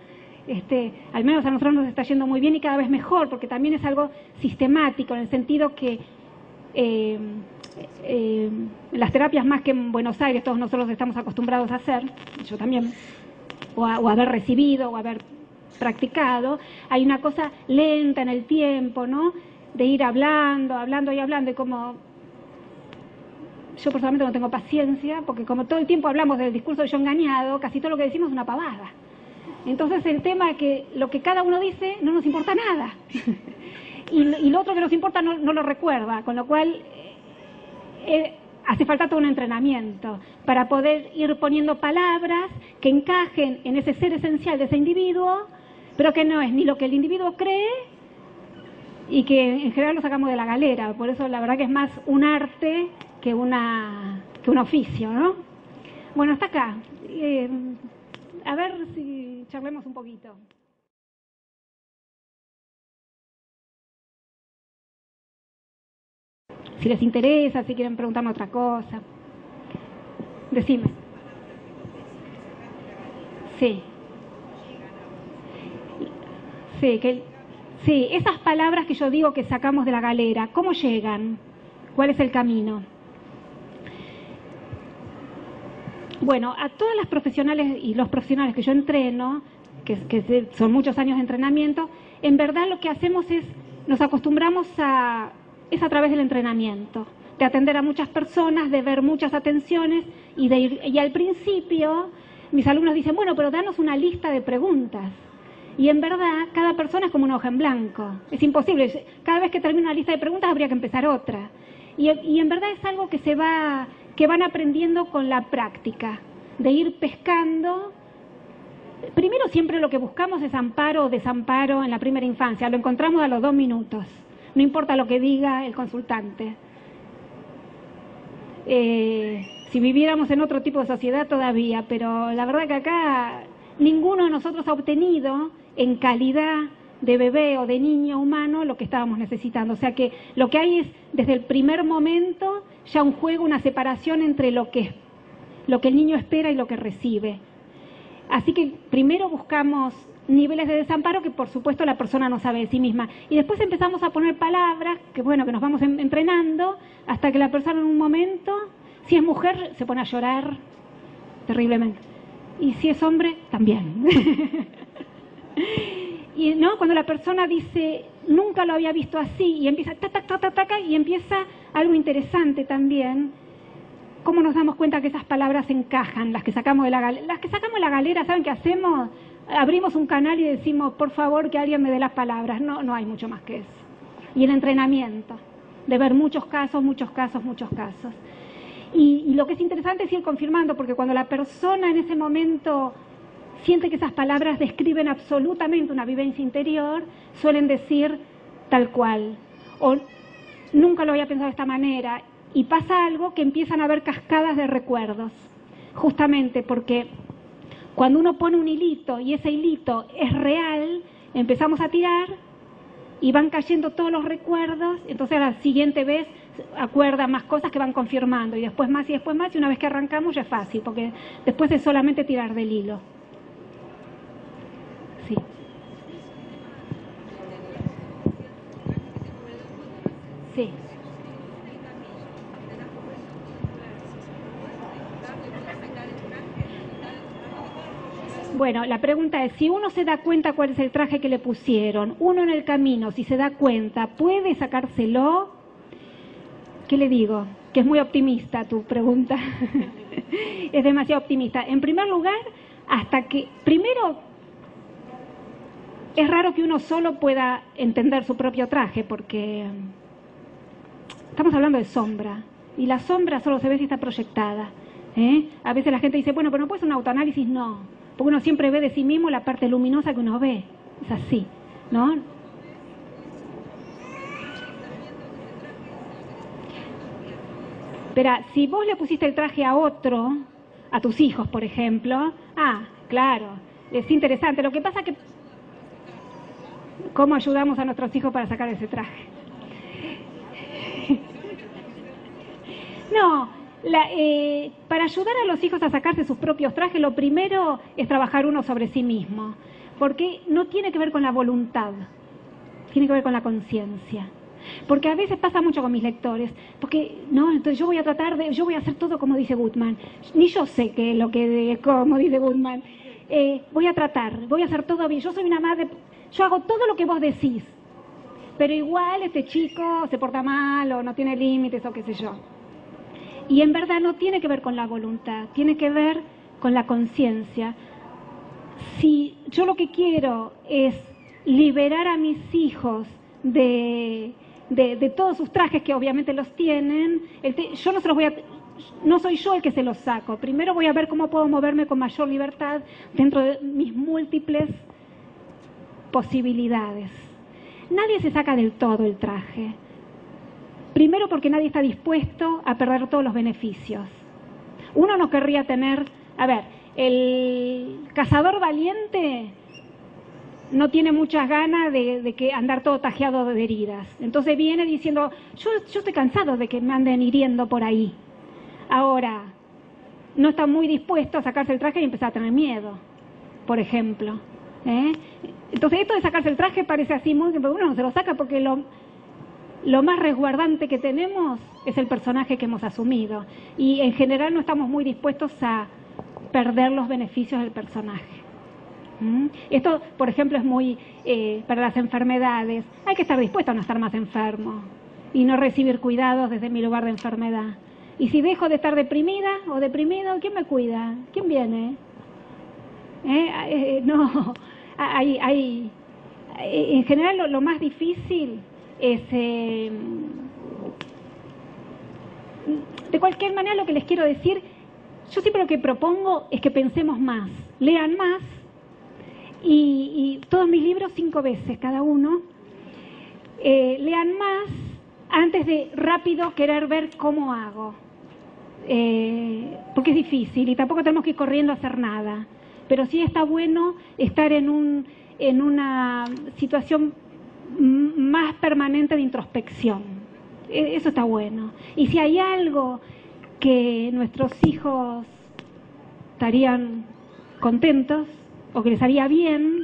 Al menos a nosotros nos está yendo muy bien y cada vez mejor, porque también es algo sistemático, en el sentido que las terapias, más que en Buenos Aires todos nosotros estamos acostumbrados a hacer, yo también, o haber recibido o haber practicado, hay una cosa lenta en el tiempo, ¿no?, de ir hablando y hablando, y como yo personalmente no tengo paciencia, porque como todo el tiempo hablamos del discurso de yo engañado, casi todo lo que decimos es una pavada. Entonces el tema es que lo que cada uno dice no nos importa nada y lo otro que nos importa no lo recuerda, con lo cual hace falta todo un entrenamiento para poder ir poniendo palabras que encajen en ese ser esencial de ese individuo, pero que no es ni lo que el individuo cree, y que en general lo sacamos de la galera. Por eso la verdad que es más un arte que un oficio, ¿no? Bueno, hasta acá. A ver si charlemos un poquito. Si les interesa, si quieren preguntarme otra cosa. Decime. Sí. Sí, esas palabras que yo digo que sacamos de la galera, ¿cómo llegan? ¿Cuál es el camino? Bueno, a todas las profesionales y los profesionales que yo entreno, que son muchos años de entrenamiento, en verdad lo que hacemos nos acostumbramos a través del entrenamiento, de atender a muchas personas, de ver muchas atenciones, y al principio mis alumnos dicen, bueno, pero danos una lista de preguntas. Y en verdad, cada persona es como una hoja en blanco. Es imposible. Cada vez que termina una lista de preguntas habría que empezar otra. Y en verdad es algo que van aprendiendo con la práctica, de ir pescando. Primero siempre lo que buscamos es amparo o desamparo en la primera infancia. Lo encontramos a los 2 minutos. No importa lo que diga el consultante. Si viviéramos en otro tipo de sociedad todavía, pero la verdad que acá ninguno de nosotros ha obtenido en calidad de bebé o de niño humano lo que estábamos necesitando. O sea que lo que hay es, desde el primer momento, ya un juego, una separación entre lo que el niño espera y lo que recibe. Así que primero buscamos niveles de desamparo que por supuesto la persona no sabe de sí misma. Y después empezamos a poner palabras que nos vamos entrenando hasta que la persona en un momento, si es mujer, se pone a llorar terriblemente. Y si es hombre, también. Y no, cuando la persona dice, nunca lo había visto así, y empieza y empieza algo interesante también. ¿Cómo nos damos cuenta que esas palabras encajan? Las que sacamos de la galera, ¿saben qué hacemos? Abrimos un canal y decimos, por favor, que alguien me dé las palabras. No hay mucho más que eso. Y el entrenamiento, de ver muchos casos. Y lo que es interesante es ir confirmando, porque cuando la persona en ese momento siente que esas palabras describen absolutamente una vivencia interior, suelen decir tal cual, o nunca lo había pensado de esta manera, y pasa algo que empiezan a haber cascadas de recuerdos, justamente porque cuando uno pone un hilito y ese hilito es real, empezamos a tirar y van cayendo todos los recuerdos, entonces a la siguiente vez acuerda más cosas que van confirmando, y después más, y una vez que arrancamos ya es fácil, porque después es solamente tirar del hilo. Sí. Sí. Bueno, la pregunta es, si uno se da cuenta cuál es el traje que le pusieron, uno en el camino, si se da cuenta, ¿puede sacárselo? ¿Qué le digo? Que es muy optimista tu pregunta. Es demasiado optimista. En primer lugar, primero, es raro que uno solo pueda entender su propio traje, porque estamos hablando de sombra, y la sombra solo se ve si está proyectada. A veces la gente dice, bueno, pero no puede ser un autoanálisis. No, porque uno siempre ve de sí mismo la parte luminosa que uno ve. Es así, ¿no? Pero si vos le pusiste el traje a otro, a tus hijos, por ejemplo, claro, es interesante. Lo que pasa es que, ¿cómo ayudamos a nuestros hijos para sacar ese traje? No, para ayudar a los hijos a sacarse sus propios trajes, lo primero es trabajar uno sobre sí mismo, porque no tiene que ver con la voluntad, tiene que ver con la conciencia. Porque a veces pasa mucho con mis lectores, porque no, entonces yo voy a hacer todo como dice Goodman, ni yo sé como dice Goodman, voy a hacer todo bien, yo soy una madre, yo hago todo lo que vos decís, pero igual este chico se porta mal o no tiene límites o qué sé yo. Y en verdad no tiene que ver con la voluntad, tiene que ver con la conciencia. Si yo lo que quiero es liberar a mis hijos de todos sus trajes, que obviamente los tienen, yo no se los no soy yo el que se los saco. Primero voy a ver cómo puedo moverme con mayor libertad dentro de mis múltiples posibilidades. Nadie se saca del todo el traje. Primero porque nadie está dispuesto a perder todos los beneficios. Uno no querría tener, el cazador valiente no tiene muchas ganas de que andar todo tajeado de heridas. Entonces viene diciendo, yo estoy cansado de que me anden hiriendo por ahí. Ahora, no está muy dispuesto a sacarse el traje y empezar a tener miedo, por ejemplo. Entonces esto de sacarse el traje parece así muy, pero uno no se lo saca porque lo más resguardante que tenemos es el personaje que hemos asumido. Y en general no estamos muy dispuestos a perder los beneficios del personaje. Esto, por ejemplo, es muy para las enfermedades. Hay que estar dispuesto a no estar más enfermo y no recibir cuidados desde mi lugar de enfermedad. Y si dejo de estar deprimida o deprimido, ¿quién me cuida? ¿Quién viene? No, en general lo más difícil es, de cualquier manera lo que les quiero decir, yo siempre lo que propongo es que pensemos más, lean más, y todos mis libros 5 veces cada uno, lean más antes de rápido querer ver cómo hago, porque es difícil y tampoco tenemos que ir corriendo a hacer nada, pero sí está bueno estar en una situación más permanente de introspección. Eso está bueno. Y si hay algo que nuestros hijos estarían contentos o que les haría bien,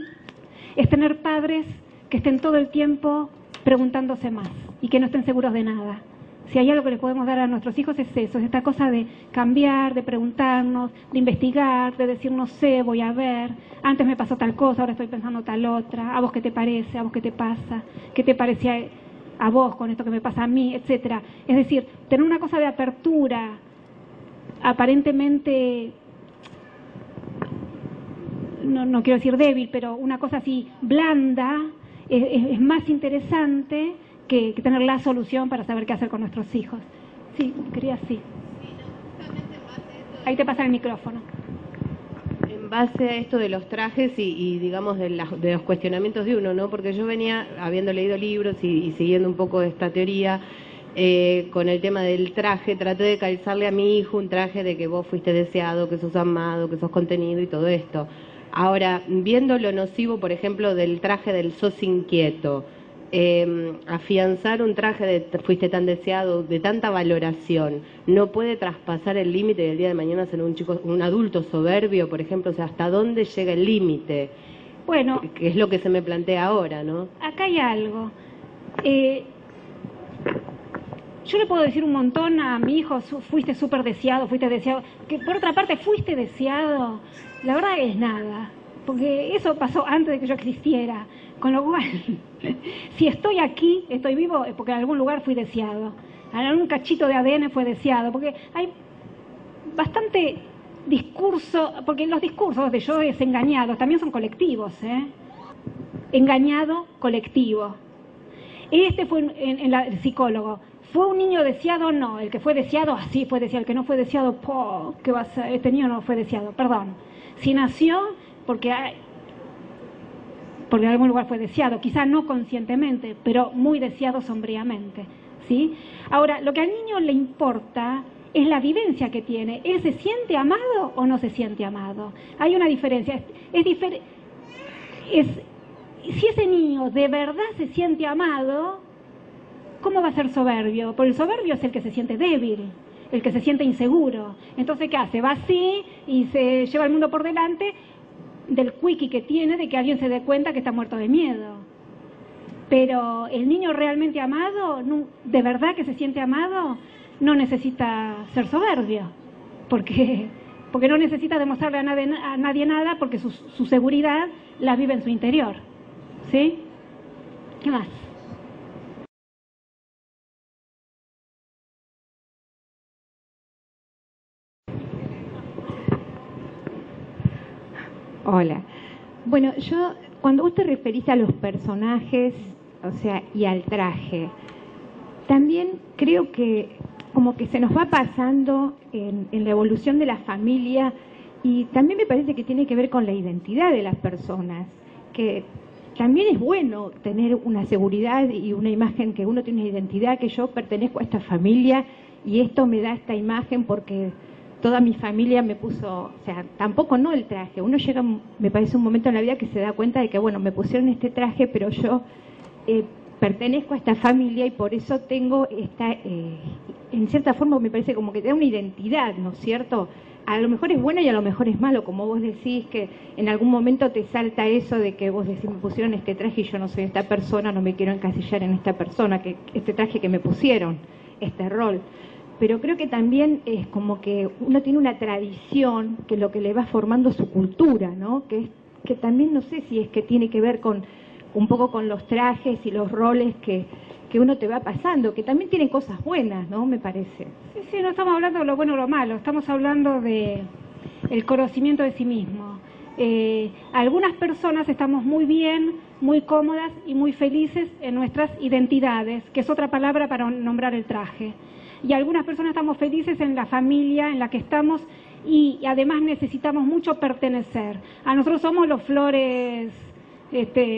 es tener padres que estén todo el tiempo preguntándose más y que no estén seguros de nada. Si hay algo que les podemos dar a nuestros hijos es eso, es esta cosa de cambiar, de preguntarnos, de investigar, de decir no sé, voy a ver, antes me pasó tal cosa, ahora estoy pensando tal otra, a vos qué te parece, a vos qué te pasa, qué te parece a vos con esto que me pasa a mí, etcétera. Es decir, tener una cosa de apertura aparentemente, no quiero decir débil, pero una cosa así blanda, es más interesante que tener la solución para saber qué hacer con nuestros hijos. Sí, quería sí. Ahí te pasa el micrófono. En base a esto de los trajes y digamos de los cuestionamientos de uno, ¿no? Porque yo venía, habiendo leído libros y siguiendo un poco esta teoría, con el tema del traje, traté de calzarle a mi hijo un traje de que vos fuiste deseado, que sos amado, que sos contenido y todo esto. Ahora, viendo lo nocivo, por ejemplo, del traje del sos inquieto, afianzar un traje de fuiste tan deseado, de tanta valoración, no puede traspasar el límite del día de mañana ser un adulto soberbio, por ejemplo. O sea, ¿hasta dónde llega el límite? Bueno, que es lo que se me plantea ahora, ¿no? Acá hay algo. Yo le puedo decir un montón a mi hijo, fuiste súper deseado, que por otra parte fuiste deseado, la verdad es nada, porque eso pasó antes de que yo existiera, con lo cual, si estoy aquí, estoy vivo, es porque en algún lugar fui deseado, en algún cachito de ADN fue deseado, porque hay bastante discurso, porque los discursos de yo es engañado, también son colectivos, engañado colectivo. Este fue el psicólogo. ¿Fue un niño deseado o no? El que fue deseado, así fue deseado. El que no fue deseado, ¿qué va a ser? Este niño no fue deseado, perdón. Si nació, porque en algún lugar fue deseado, quizá no conscientemente, pero muy deseado sombríamente, ¿sí? Ahora, lo que al niño le importa es la vivencia que tiene. ¿Él se siente amado o no se siente amado? Hay una diferencia. Si ese niño de verdad se siente amado, ¿cómo va a ser soberbio? Porque el soberbio es el que se siente débil, el que se siente inseguro. Entonces, ¿qué hace? Va así y se lleva el mundo por delante del quickie que tiene de que alguien se dé cuenta que está muerto de miedo. Pero el niño realmente amado, de verdad que se siente amado, no necesita ser soberbio, porque no necesita demostrarle a nadie nada, porque su seguridad la vive en su interior. ¿Sí? ¿Qué más? Hola. Bueno, cuando vos te referís a los personajes, o sea, y al traje, también creo que como que se nos va pasando en la evolución de la familia, y también me parece que tiene que ver con la identidad de las personas, que también es bueno tener una seguridad y una imagen, que uno tiene una identidad, que yo pertenezco a esta familia y esto me da esta imagen porque toda mi familia me puso, o sea, tampoco no el traje. Uno llega, me parece, un momento en la vida que se da cuenta de que, bueno, me pusieron este traje, pero yo pertenezco a esta familia y por eso tengo esta, en cierta forma me parece como que te da una identidad, ¿no es cierto? A lo mejor es bueno y a lo mejor es malo, como vos decís, que en algún momento te salta eso de que vos decís, me pusieron este traje y yo no soy esta persona, no me quiero encasillar en esta persona, que este traje que me pusieron, este rol. Pero creo que también es como que uno tiene una tradición que lo que le va formando su cultura, ¿no? Que también no sé si es que tiene que ver con un poco con los trajes y los roles que uno te va pasando, que también tienen cosas buenas, ¿no? Me parece. Sí, no estamos hablando de lo bueno o lo malo, estamos hablando de el conocimiento de sí mismo. Algunas personas estamos muy bien, muy cómodas y muy felices en nuestras identidades, que es otra palabra para nombrar el traje. Y algunas personas estamos felices en la familia en la que estamos y además necesitamos mucho pertenecer. A nosotros somos los Flores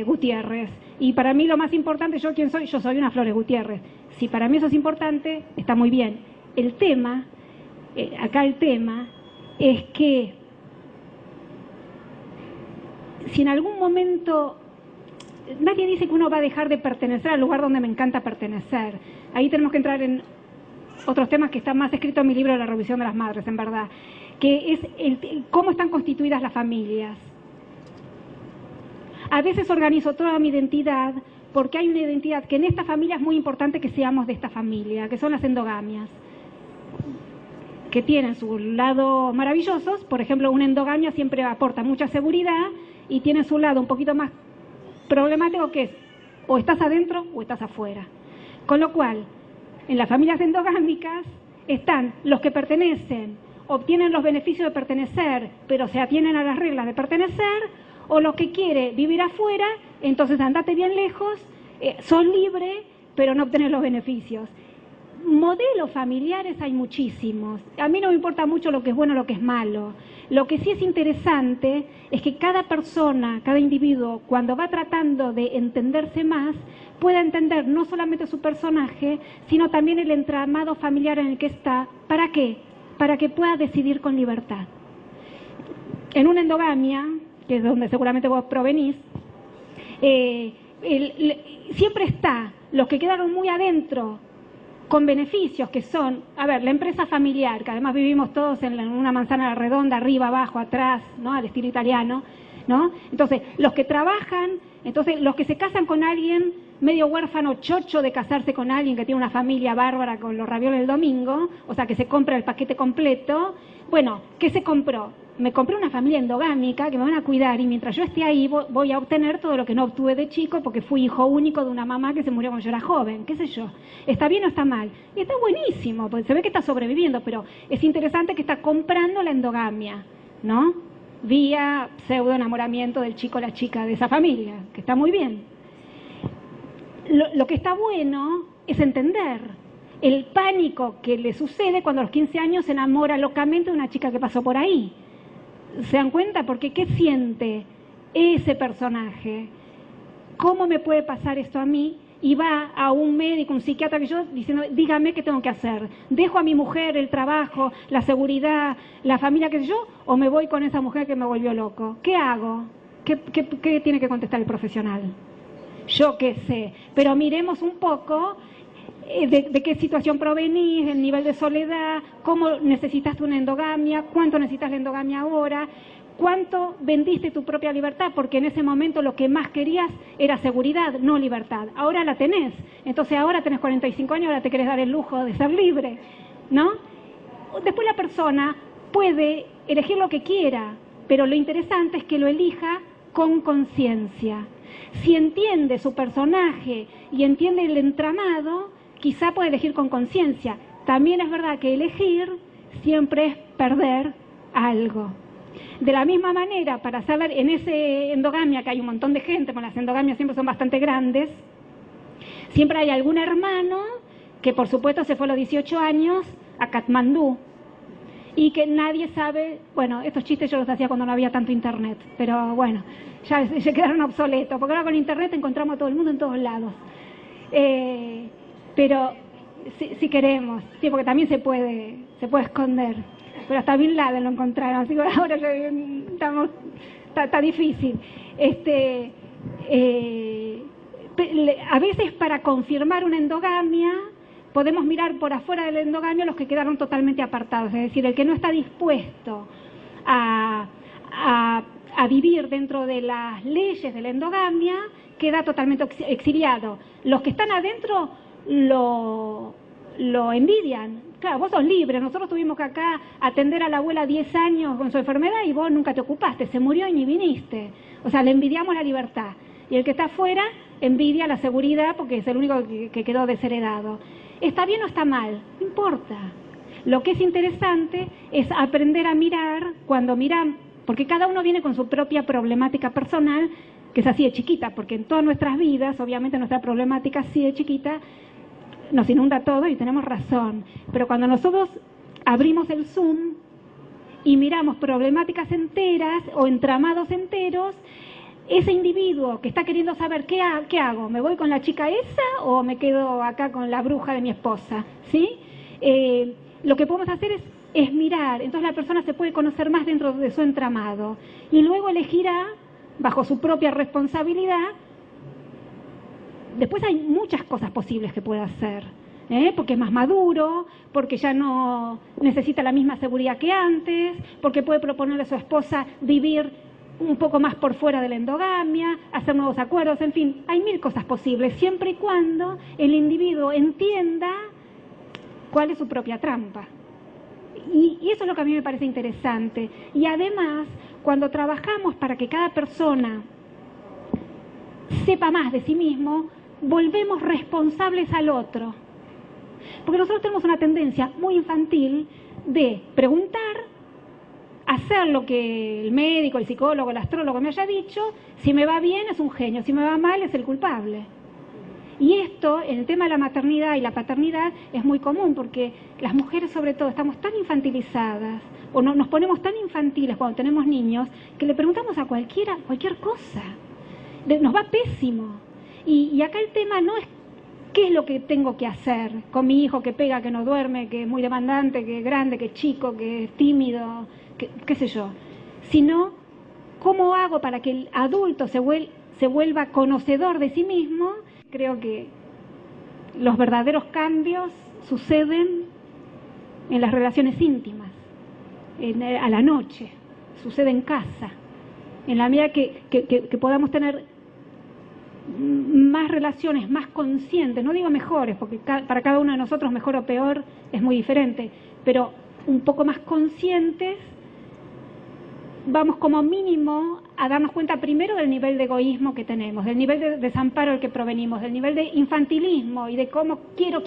Gutiérrez. Y para mí lo más importante, ¿yo quién soy? Yo soy una Flores Gutiérrez. Si para mí eso es importante, está muy bien. El tema, acá el tema, es que si en algún momento, nadie dice que uno va a dejar de pertenecer al lugar donde me encanta pertenecer. Ahí tenemos que entrar en otros temas que están más escritos en mi libro La Revisión de las Madres, en verdad, que es cómo están constituidas las familias. A veces organizo toda mi identidad porque hay una identidad que en esta familia es muy importante que seamos de esta familia, que son las endogamias, que tienen su lado maravillosos. Por ejemplo, una endogamia siempre aporta mucha seguridad y tiene su lado un poquito más problemático, que es o estás adentro o estás afuera. Con lo cual, en las familias endogámicas están los que pertenecen, obtienen los beneficios de pertenecer, pero se atienen a las reglas de pertenecer, o los que quiere vivir afuera, entonces andate bien lejos, son libres, pero no obtenés los beneficios. Modelos familiares hay muchísimos. A mí no me importa mucho lo que es bueno o lo que es malo. Lo que sí es interesante es que cada persona, cada individuo, cuando va tratando de entenderse más, pueda entender no solamente su personaje, sino también el entramado familiar en el que está. ¿Para qué? Para que pueda decidir con libertad. En una endogamia, que es donde seguramente vos provenís, siempre está los que quedaron muy adentro, con beneficios que son, a ver, la empresa familiar, que además vivimos todos en una manzana redonda, arriba, abajo, atrás, ¿no? Al estilo italiano, ¿no? Entonces, los que trabajan, entonces los que se casan con alguien medio huérfano, chocho de casarse con alguien que tiene una familia bárbara con los ravioles del domingo, o sea, que se compra el paquete completo. Bueno, ¿qué se compró? Me compré una familia endogámica que me van a cuidar y mientras yo esté ahí voy a obtener todo lo que no obtuve de chico porque fui hijo único de una mamá que se murió cuando yo era joven, qué sé yo. ¿Está bien o está mal? Y está buenísimo, porque se ve que está sobreviviendo, pero es interesante que está comprando la endogamia, ¿no? Vía pseudo enamoramiento del chico o la chica de esa familia, que está muy bien. Lo que está bueno es entender el pánico que le sucede cuando a los 15 años se enamora locamente de una chica que pasó por ahí. ¿Se dan cuenta? Porque ¿qué siente ese personaje? ¿Cómo me puede pasar esto a mí? Y va a un médico, un psiquiatra que yo, diciendo, dígame qué tengo que hacer. ¿Dejo a mi mujer el trabajo, la seguridad, la familia, qué sé yo? ¿O me voy con esa mujer que me volvió loco? ¿Qué hago? ¿Qué tiene que contestar el profesional? Yo qué sé. Pero miremos un poco de qué situación provenís, el nivel de soledad, cómo necesitaste una endogamia, cuánto necesitas la endogamia ahora, cuánto vendiste tu propia libertad, porque en ese momento lo que más querías era seguridad, no libertad. Ahora la tenés, entonces ahora tenés 45 años, ahora te querés dar el lujo de ser libre, ¿no? Después la persona puede elegir lo que quiera, pero lo interesante es que lo elija con conciencia. Si entiende su personaje y entiende el entramado, quizá puede elegir con conciencia. También es verdad que elegir siempre es perder algo. De la misma manera, para hacer en ese endogamia, que hay un montón de gente, bueno, las endogamias siempre son bastante grandes, siempre hay algún hermano que por supuesto se fue a los 18 años a Katmandú y que nadie sabe, bueno, estos chistes yo los hacía cuando no había tanto internet, pero bueno, ya se quedaron obsoletos, porque ahora con internet encontramos a todo el mundo en todos lados. Pero si queremos, sí, porque también se puede esconder, pero hasta Bin Laden lo encontraron, así que ahora está difícil. A veces para confirmar una endogamia podemos mirar por afuera de la endogamia los que quedaron totalmente apartados, es decir, el que no está dispuesto a vivir dentro de las leyes de la endogamia queda totalmente exiliado. Los que están adentro lo envidian. Claro, vos sos libre, nosotros tuvimos que acá atender a la abuela 10 años con su enfermedad y vos nunca te ocupaste, se murió y ni viniste. O sea, le envidiamos la libertad. Y el que está afuera envidia la seguridad porque es el único que quedó desheredado. ¿Está bien o está mal? No importa. Lo que es interesante es aprender a mirar, cuando porque cada uno viene con su propia problemática personal, que es así de chiquita, porque en todas nuestras vidas, obviamente nuestra problemática así de chiquita nos inunda todo y tenemos razón, pero cuando nosotros abrimos el Zoom y miramos problemáticas enteras o entramados enteros, ese individuo que está queriendo saber qué hago, ¿me voy con la chica esa o me quedo acá con la bruja de mi esposa? ¿Sí? Lo que podemos hacer es mirar, entonces la persona se puede conocer más dentro de su entramado y luego elegirá, bajo su propia responsabilidad. Después hay muchas cosas posibles que puede hacer, porque es más maduro, porque ya no necesita la misma seguridad que antes, porque puede proponerle a su esposa vivir un poco más por fuera de la endogamia, hacer nuevos acuerdos, en fin, hay 1000 cosas posibles, siempre y cuando el individuo entienda cuál es su propia trampa. Y eso es lo que a mí me parece interesante. Y además, cuando trabajamos para que cada persona sepa más de sí mismo, volvemos responsables al otro. Porque nosotros tenemos una tendencia muy infantil de preguntar, hacer lo que el médico, el psicólogo, el astrólogo me haya dicho, si me va bien es un genio, si me va mal es el culpable. Y esto, en el tema de la maternidad y la paternidad, es muy común, porque las mujeres sobre todo estamos tan infantilizadas, o no, nos ponemos tan infantiles cuando tenemos niños, que le preguntamos a cualquier cosa. Nos va pésimo. Y acá el tema no es qué es lo que tengo que hacer con mi hijo que pega, que no duerme, que es muy demandante, que es grande, que es chico, que es tímido, qué sé yo, sino cómo hago para que el adulto se vuelva conocedor de sí mismo. Creo que los verdaderos cambios suceden en las relaciones íntimas, a la noche, sucede en casa, en la medida que podamos tener más relaciones, más conscientes, no digo mejores, porque para cada uno de nosotros mejor o peor es muy diferente, pero un poco más conscientes, vamos como mínimo a darnos cuenta primero del nivel de egoísmo que tenemos, del nivel de desamparo del que provenimos, del nivel de infantilismo y de cómo quiero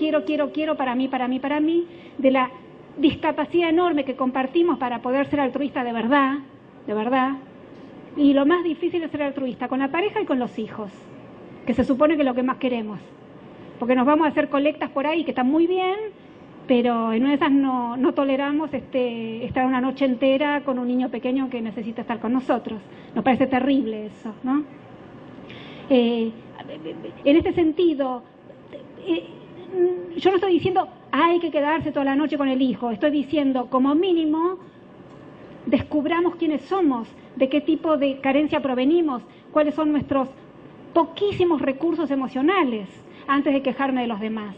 para mí, de la discapacidad enorme que compartimos para poder ser altruista de verdad, y lo más difícil es ser altruista con la pareja y con los hijos, que se supone que es lo que más queremos, porque nos vamos a hacer colectas por ahí que están muy bien, pero en una de esas no toleramos estar una noche entera con un niño pequeño que necesita estar con nosotros. Nos parece terrible eso, ¿no? En este sentido, yo no estoy diciendo hay que quedarse toda la noche con el hijo, estoy diciendo como mínimo descubramos quiénes somos, de qué tipo de carencia provenimos, cuáles son nuestros poquísimos recursos emocionales antes de quejarme de los demás.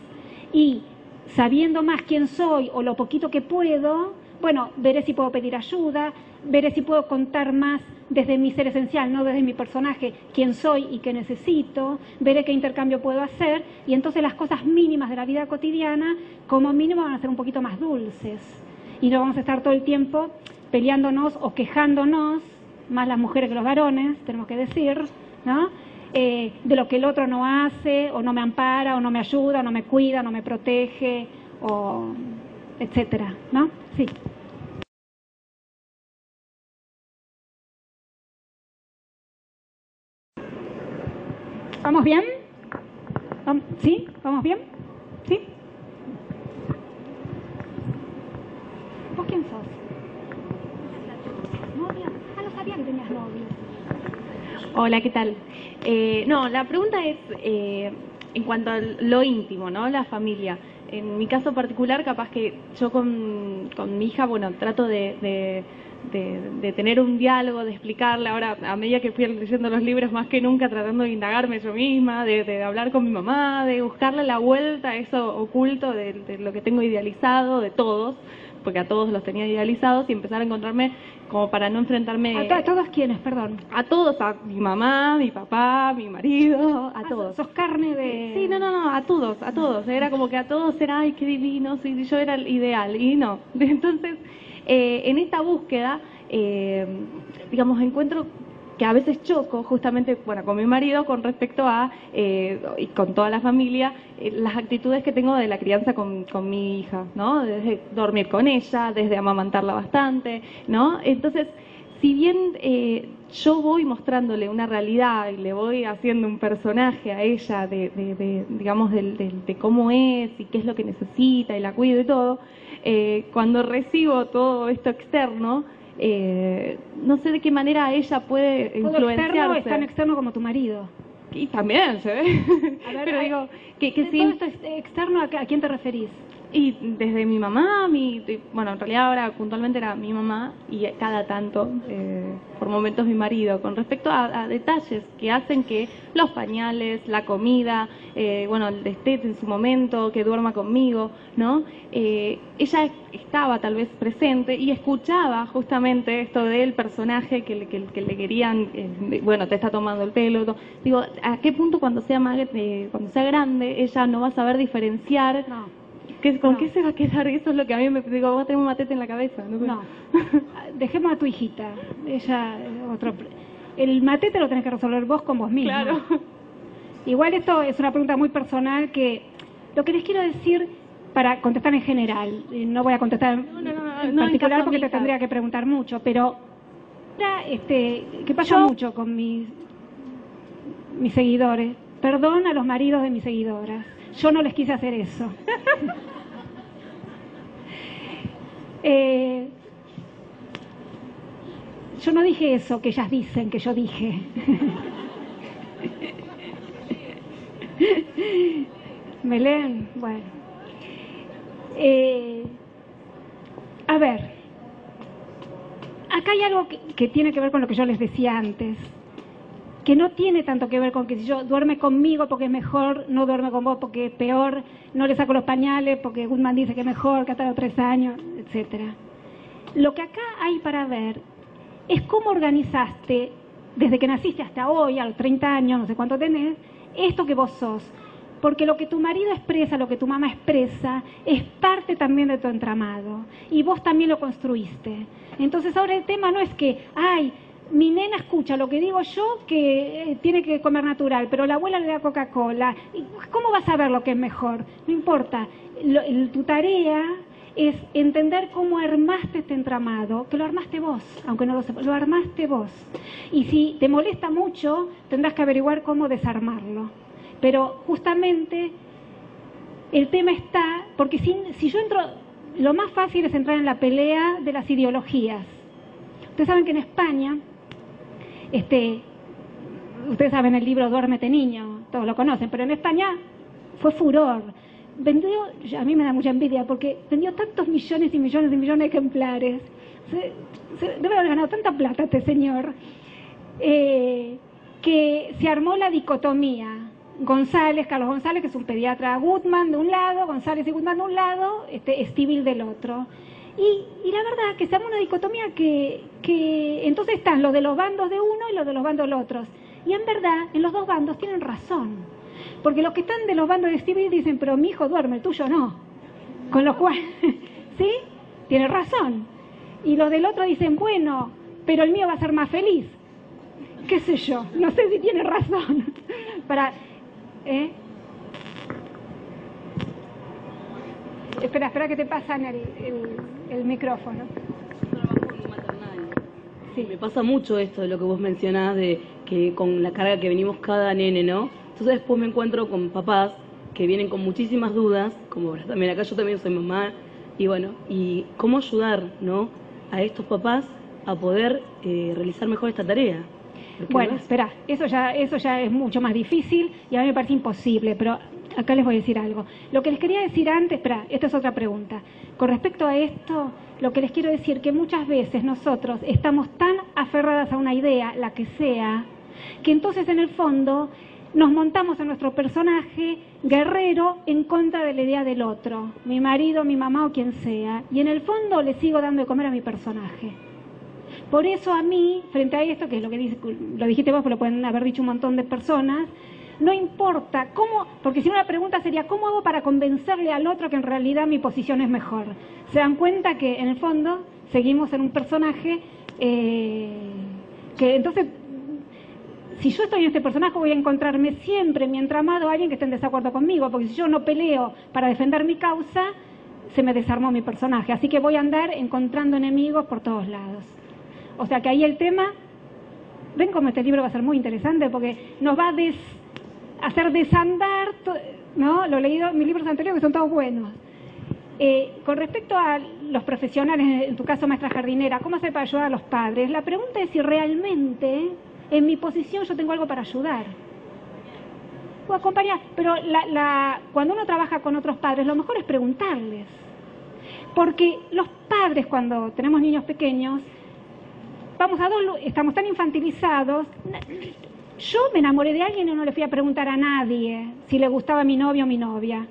Y sabiendo más quién soy o lo poquito que puedo, bueno, veré si puedo pedir ayuda, veré si puedo contar más desde mi ser esencial, no desde mi personaje, quién soy y qué necesito, veré qué intercambio puedo hacer, y entonces las cosas mínimas de la vida cotidiana, como mínimo, van a ser un poquito más dulces. Y no vamos a estar todo el tiempo peleándonos o quejándonos, más las mujeres que los varones, tenemos que decir, ¿no? De lo que el otro no hace, o no me ampara, o no me ayuda, o no me cuida, o no me protege, o etcétera, ¿no? Sí. ¿Vamos bien? ¿Sí? ¿Vamos bien? ¿Sí? ¿Vos quién sos? ¿Novia? Ah, no sabía que tenías novio. Hola, ¿qué tal? No, la pregunta es en cuanto a lo íntimo, ¿no? La familia. En mi caso particular, capaz que yo con mi hija, bueno, trato de tener un diálogo, de explicarle. Ahora, a medida que fui leyendo los libros, más que nunca tratando de indagarme yo misma, de hablar con mi mamá, de buscarle la vuelta a eso oculto de lo que tengo idealizado, de todos, porque a todos los tenía idealizados, y empezar a encontrarme como para no enfrentarme... ¿A todos quiénes, perdón? A todos, a mi mamá, mi papá, mi marido, a todos. ¿Sos carne de...? Sí, no, a todos. Era como que a todos era, ay, qué divino, sí, yo era el ideal, y no. Entonces, en esta búsqueda, digamos, encuentro que a veces choco justamente, bueno, con mi marido con respecto a, y con toda la familia, las actitudes que tengo de la crianza con mi hija, ¿no? Desde dormir con ella, desde amamantarla bastante, ¿no? Entonces, si bien yo voy mostrándole una realidad y le voy haciendo un personaje a ella digamos, de cómo es y qué es lo que necesita y la cuido y todo, cuando recibo todo esto externo, no sé de qué manera ella puede ¿Todo influenciarse. externo es tan externo como tu marido? Y también, ¿se ve? A ver, Pero digo, que todo sí. esto es externo, ¿a quién te referís? Y desde mi mamá, bueno, en realidad ahora puntualmente era mi mamá y cada tanto, por momentos mi marido, con respecto a detalles que hacen que los pañales, la comida, bueno, el destete en su momento, que duerma conmigo, ¿no? Ella estaba tal vez presente y escuchaba justamente esto del personaje que le querían, bueno, te está tomando el pelo, todo. Digo, ¿a qué punto cuando sea grande ella no va a saber diferenciar? No. ¿Con qué se va a quedar? Eso es lo que a mí me digo, vos tenés un matete en la cabeza. No. Dejemos a tu hijita. Ella, el matete lo tenés que resolver vos con vos misma. Claro. Igual esto es una pregunta muy personal que lo que les quiero decir para contestar en general, no voy a contestar en particular porque te tendría que preguntar mucho, pero que pasa mucho con mis seguidores. Perdón a los maridos de mis seguidoras. Yo no les quise hacer eso. Yo no dije eso que ellas dicen que yo dije. ¿Me leen? Bueno. A ver. Acá hay algo que tiene que ver con lo que yo les decía antes. Que no tiene tanto que ver con que si yo duerme conmigo porque es mejor, no duerme con vos porque es peor, no le saco los pañales porque Goodman dice que es mejor, que hasta los 3 años, etcétera. Lo que acá hay para ver es cómo organizaste, desde que naciste hasta hoy, a los 30 años, no sé cuánto tenés, esto que vos sos. Porque lo que tu marido expresa, lo que tu mamá expresa, es parte también de tu entramado. Y vos también lo construiste. Entonces ahora el tema no es que, mi nena escucha lo que digo yo, que tiene que comer natural, pero la abuela le da Coca-Cola. ¿Cómo vas a ver lo que es mejor? No importa. Tu tarea es entender cómo armaste este entramado, que lo armaste vos, aunque no lo sepas, lo armaste vos. Y si te molesta mucho, tendrás que averiguar cómo desarmarlo. Pero justamente el tema está, porque si yo entro, lo más fácil es entrar en la pelea de las ideologías. Ustedes saben que en España, ustedes saben el libro Duérmete niño, todos lo conocen, pero en España fue furor. Vendió, a mí me da mucha envidia porque vendió tantos millones y millones y millones de ejemplares. Debe haber ganado tanta plata este señor, que se armó la dicotomía. Carlos González, que es un pediatra, Goodman de un lado, González y Goodman de un lado, Stivil del otro. Y la verdad que se arma una dicotomía que entonces están los de los bandos de uno y los de los bandos de los otros. Y en verdad, en los dos bandos tienen razón. Porque los que están de los bandos de Stivil dicen, pero mi hijo duerme, el tuyo no. Con lo cual, ¿sí? Tiene razón. Y los del otro dicen, bueno, pero el mío va a ser más feliz. ¿Qué sé yo? No sé si tiene razón. Espera que te pasan el micrófono. Yo trabajo en maternal. Sí. Me pasa mucho esto de lo que vos mencionás, de que con la carga que venimos cada nene, ¿no? Entonces después me encuentro con papás que vienen con muchísimas dudas, como también acá yo también soy mamá, y bueno, y cómo ayudar, ¿no?, a estos papás a poder realizar mejor esta tarea. Bueno, espera, eso ya es mucho más difícil y a mí me parece imposible, pero acá les voy a decir algo. Lo que les quería decir antes, esta es otra pregunta. Con respecto a esto, lo que les quiero decir que muchas veces nosotros estamos tan aferradas a una idea, la que sea, que entonces en el fondo nos montamos en nuestro personaje guerrero en contra de la idea del otro, mi marido, mi mamá o quien sea, y en el fondo le sigo dando de comer a mi personaje. Por eso a mí, frente a esto, que es lo que lo dijiste vos, pero lo pueden haber dicho un montón de personas, no importa cómo, porque si no la pregunta sería, ¿cómo hago para convencerle al otro que en realidad mi posición es mejor? Se dan cuenta que en el fondo seguimos en un personaje que entonces, si yo estoy en este personaje voy a encontrarme siempre en mi entramado a alguien que esté en desacuerdo conmigo, porque si yo no peleo para defender mi causa, se me desarmó mi personaje, así que voy a andar encontrando enemigos por todos lados. O sea que ahí el tema, ven como este libro va a ser muy interesante porque nos va a hacer desandar, ¿no? Lo he leído en mis libros anteriores que son todos buenos. Con respecto a los profesionales, en tu caso maestra jardinera, ¿cómo hacer para ayudar a los padres? La pregunta es si realmente en mi posición yo tengo algo para ayudar. O acompañar, pero cuando uno trabaja con otros padres, lo mejor es preguntarles. Porque los padres, cuando tenemos niños pequeños, estamos tan infantilizados. Yo me enamoré de alguien y no le fui a preguntar a nadie si le gustaba mi novio o mi novia.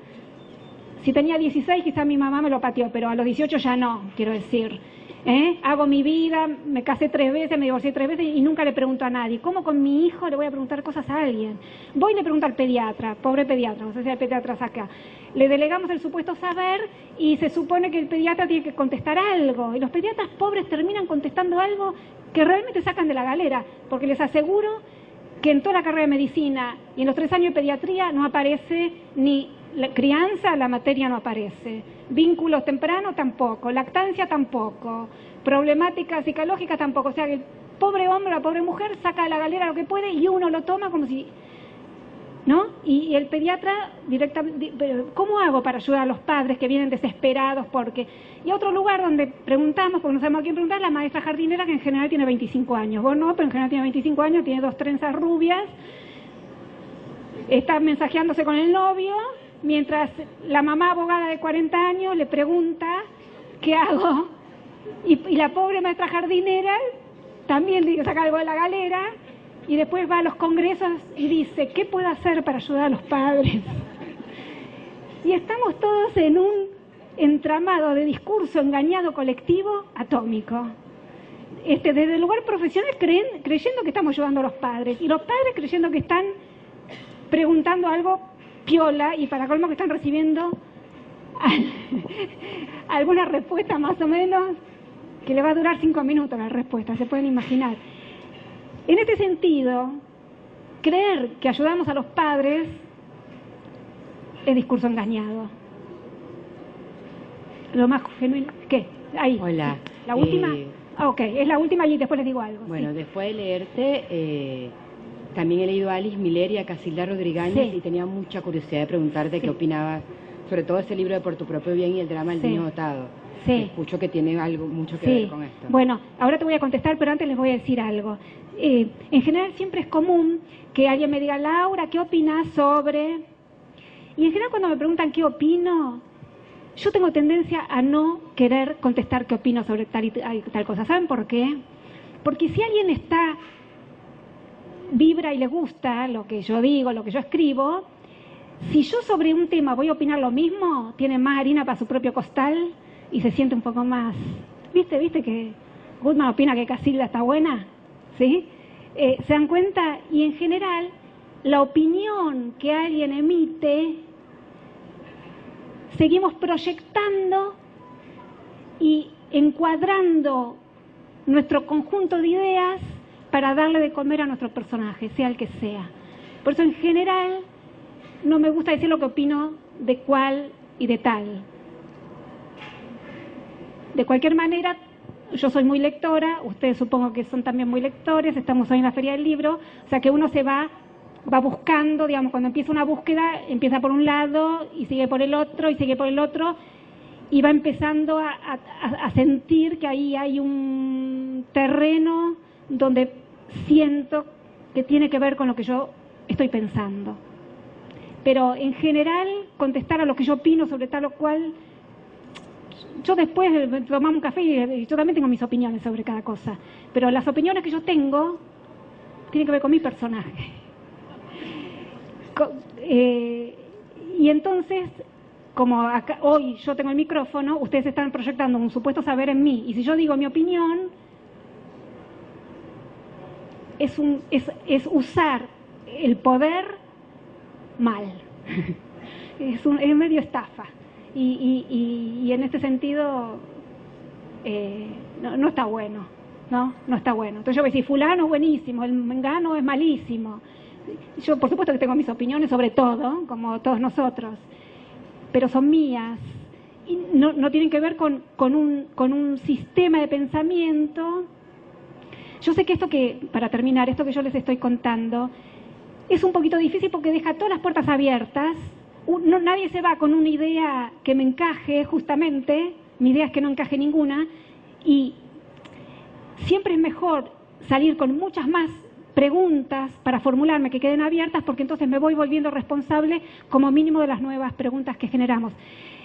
Si tenía 16, quizás mi mamá me lo pateó, pero a los 18 ya no, quiero decir. Hago mi vida, me casé 3 veces, me divorcié 3 veces y nunca le pregunto a nadie. ¿Cómo con mi hijo le voy a preguntar cosas a alguien? Voy y le pregunto al pediatra, pobre pediatra, no sé si hay pediatras acá. Le delegamos el supuesto saber y se supone que el pediatra tiene que contestar algo. Y los pediatras pobres terminan contestando algo que realmente sacan de la galera, porque les aseguro que en toda la carrera de medicina y en los 3 años de pediatría no aparece ni la crianza, la materia no aparece. Vínculos tempranos tampoco, lactancia tampoco, problemática psicológica tampoco. O sea que el pobre hombre o la pobre mujer saca de la galera lo que puede y uno lo toma como si... ¿no? Y el pediatra directamente, ¿cómo hago para ayudar a los padres que vienen desesperados? Porque... Y otro lugar donde preguntamos, porque no sabemos a quién preguntar, la maestra jardinera, que en general tiene 25 años. Vos no, pero en general tiene 25 años, tiene 2 trenzas rubias, está mensajeándose con el novio, mientras la mamá abogada de 40 años le pregunta, ¿qué hago? Y la pobre maestra jardinera también tiene que sacar algo de la galera, y después va a los congresos y dice, ¿qué puedo hacer para ayudar a los padres? Y estamos todos en un entramado de discurso engañado colectivo atómico. Desde el lugar profesional creyendo que estamos ayudando a los padres, y los padres creyendo que están preguntando algo piola, y para colmo que están recibiendo alguna respuesta más o menos que le va a durar 5 minutos la respuesta, se pueden imaginar. En este sentido, creer que ayudamos a los padres es discurso engañado. Lo más genuino... ¿Qué? Ahí. Hola. ¿La última? Ok, es la última y después les digo algo. Bueno, sí. Después de leerte, también he leído a Alice Miller y a Casilda Rodríguez, y tenía mucha curiosidad de preguntarte qué opinabas, sobre todo ese libro de Por tu propio bien y el drama del niño dotado. Sí. Escucho que tiene mucho que ver con esto. Bueno, ahora te voy a contestar, pero antes les voy a decir algo. En general siempre es común que alguien me diga, Laura, ¿qué opinas sobre...? Y en general cuando me preguntan qué opino, yo tengo tendencia a no querer contestar qué opino sobre tal y tal cosa. ¿Saben por qué? Porque si alguien vibra y le gusta lo que yo digo, lo que yo escribo, si yo sobre un tema voy a opinar lo mismo, tiene más harina para su propio costal y se siente un poco más... ¿Viste que Goodman opina que Casilda está buena? ¿Sí? ¿Se dan cuenta? Y en general, la opinión que alguien emite, seguimos proyectando y encuadrando nuestro conjunto de ideas para darle de comer a nuestro personaje, sea el que sea. Por eso, en general, no me gusta decir lo que opino de cual y de tal. De cualquier manera, yo soy muy lectora, ustedes supongo que son también muy lectores, estamos hoy en la Feria del Libro, o sea que uno se va buscando, digamos, cuando empieza una búsqueda, empieza por un lado y sigue por el otro y sigue por el otro, y va empezando a sentir que ahí hay un terreno donde siento que tiene que ver con lo que yo estoy pensando. Pero en general, contestar a lo que yo opino sobre tal o cual... Yo después tomamos un café y yo también tengo mis opiniones sobre cada cosa, pero las opiniones que yo tengo tienen que ver con mi personaje. Y entonces, como acá, hoy yo tengo el micrófono, ustedes están proyectando un supuesto saber en mí, y si yo digo mi opinión, es usar el poder mal. Es medio estafa. Y en este sentido no está bueno, no está bueno. Entonces yo voy a decir, fulano es buenísimo, el mengano es malísimo. Yo por supuesto que tengo mis opiniones sobre todo, como todos nosotros, pero son mías y no tienen que ver con un sistema de pensamiento Yo sé que esto que, para terminar, esto que yo les estoy contando, es un poquito difícil porque deja todas las puertas abiertas. Nadie se va con una idea que me encaje, justamente. Mi idea es que no encaje ninguna. Y siempre es mejor salir con muchas más preguntas para formularme que queden abiertas, porque entonces me voy volviendo responsable como mínimo de las nuevas preguntas que generamos.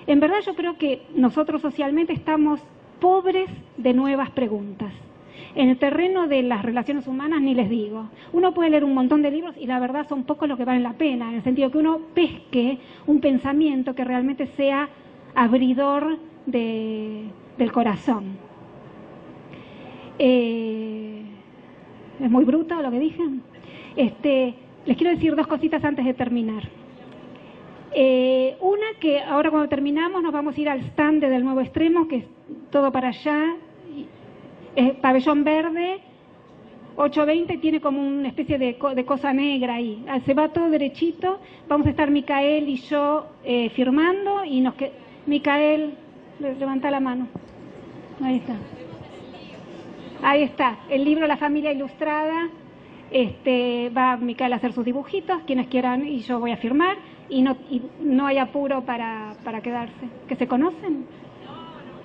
En verdad yo creo que nosotros socialmente estamos pobres de nuevas preguntas. En el terreno de las relaciones humanas ni les digo. Uno puede leer un montón de libros y la verdad son pocos los que valen la pena, en el sentido que uno pesque un pensamiento que realmente sea abridor del corazón. ¿Es muy bruto lo que dije? Les quiero decir dos cositas antes de terminar. Una, que ahora cuando terminamos nos vamos a ir al stand del Nuevo Extremo, que es todo para allá, pabellón verde, 8:20, tiene como una especie de cosa negra ahí. Se va todo derechito, vamos a estar Micael y yo firmando, y Micael, levanta la mano. Ahí está. Ahí está, el libro La Familia Ilustrada. Va Micael a hacer sus dibujitos, quienes quieran, y yo voy a firmar, y no hay apuro para quedarse. ¿Que se conocen?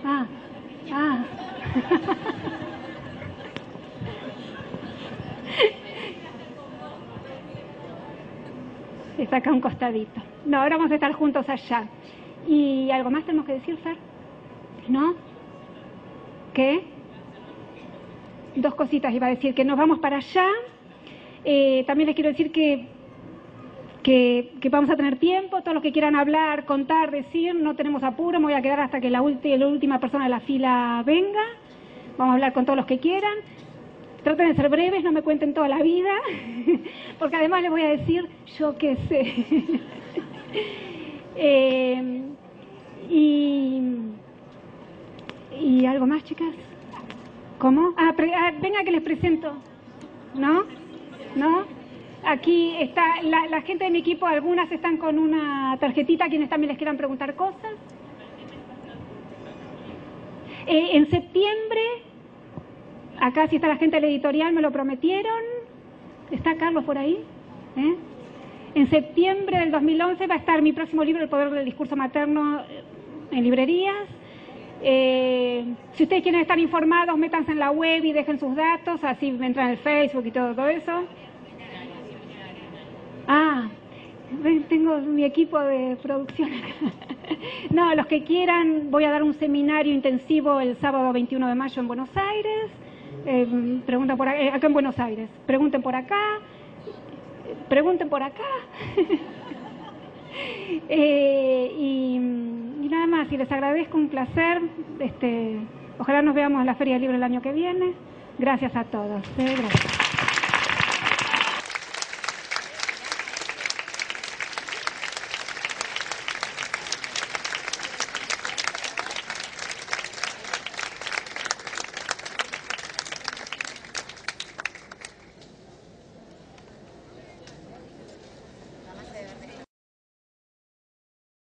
Ah. Está acá un costadito. No, ahora vamos a estar juntos allá. ¿Y algo más tenemos que decir, Fer? ¿No? ¿Qué? Dos cositas iba a decir, que nos vamos para allá. También les quiero decir que vamos a tener tiempo, todos los que quieran hablar, contar, decir, no tenemos apuro, me voy a quedar hasta que la última persona de la fila venga. Vamos a hablar con todos los que quieran. Traten de ser breves, no me cuenten toda la vida, porque además les voy a decir, yo qué sé. ¿Y algo más, chicas? ¿Cómo? Venga que les presento. ¿No? Aquí está la gente de mi equipo, algunas están con una tarjetita, quienes también les quieran preguntar cosas. En septiembre, acá sí está la gente de la editorial, me lo prometieron. ¿Está Carlos por ahí? En septiembre del 2011 va a estar mi próximo libro, El Poder del Discurso Materno, en librerías. Si ustedes quieren estar informados, métanse en la web y dejen sus datos, así entran en el Facebook y todo eso. Tengo mi equipo de producción acá. No, los que quieran, voy a dar un seminario intensivo el sábado 21 de mayo en Buenos Aires. Pregunten por acá, acá en Buenos Aires. Pregunten por acá. Y nada más, y les agradezco, un placer. Ojalá nos veamos en la Feria del Libro el año que viene. Gracias a todos. Gracias.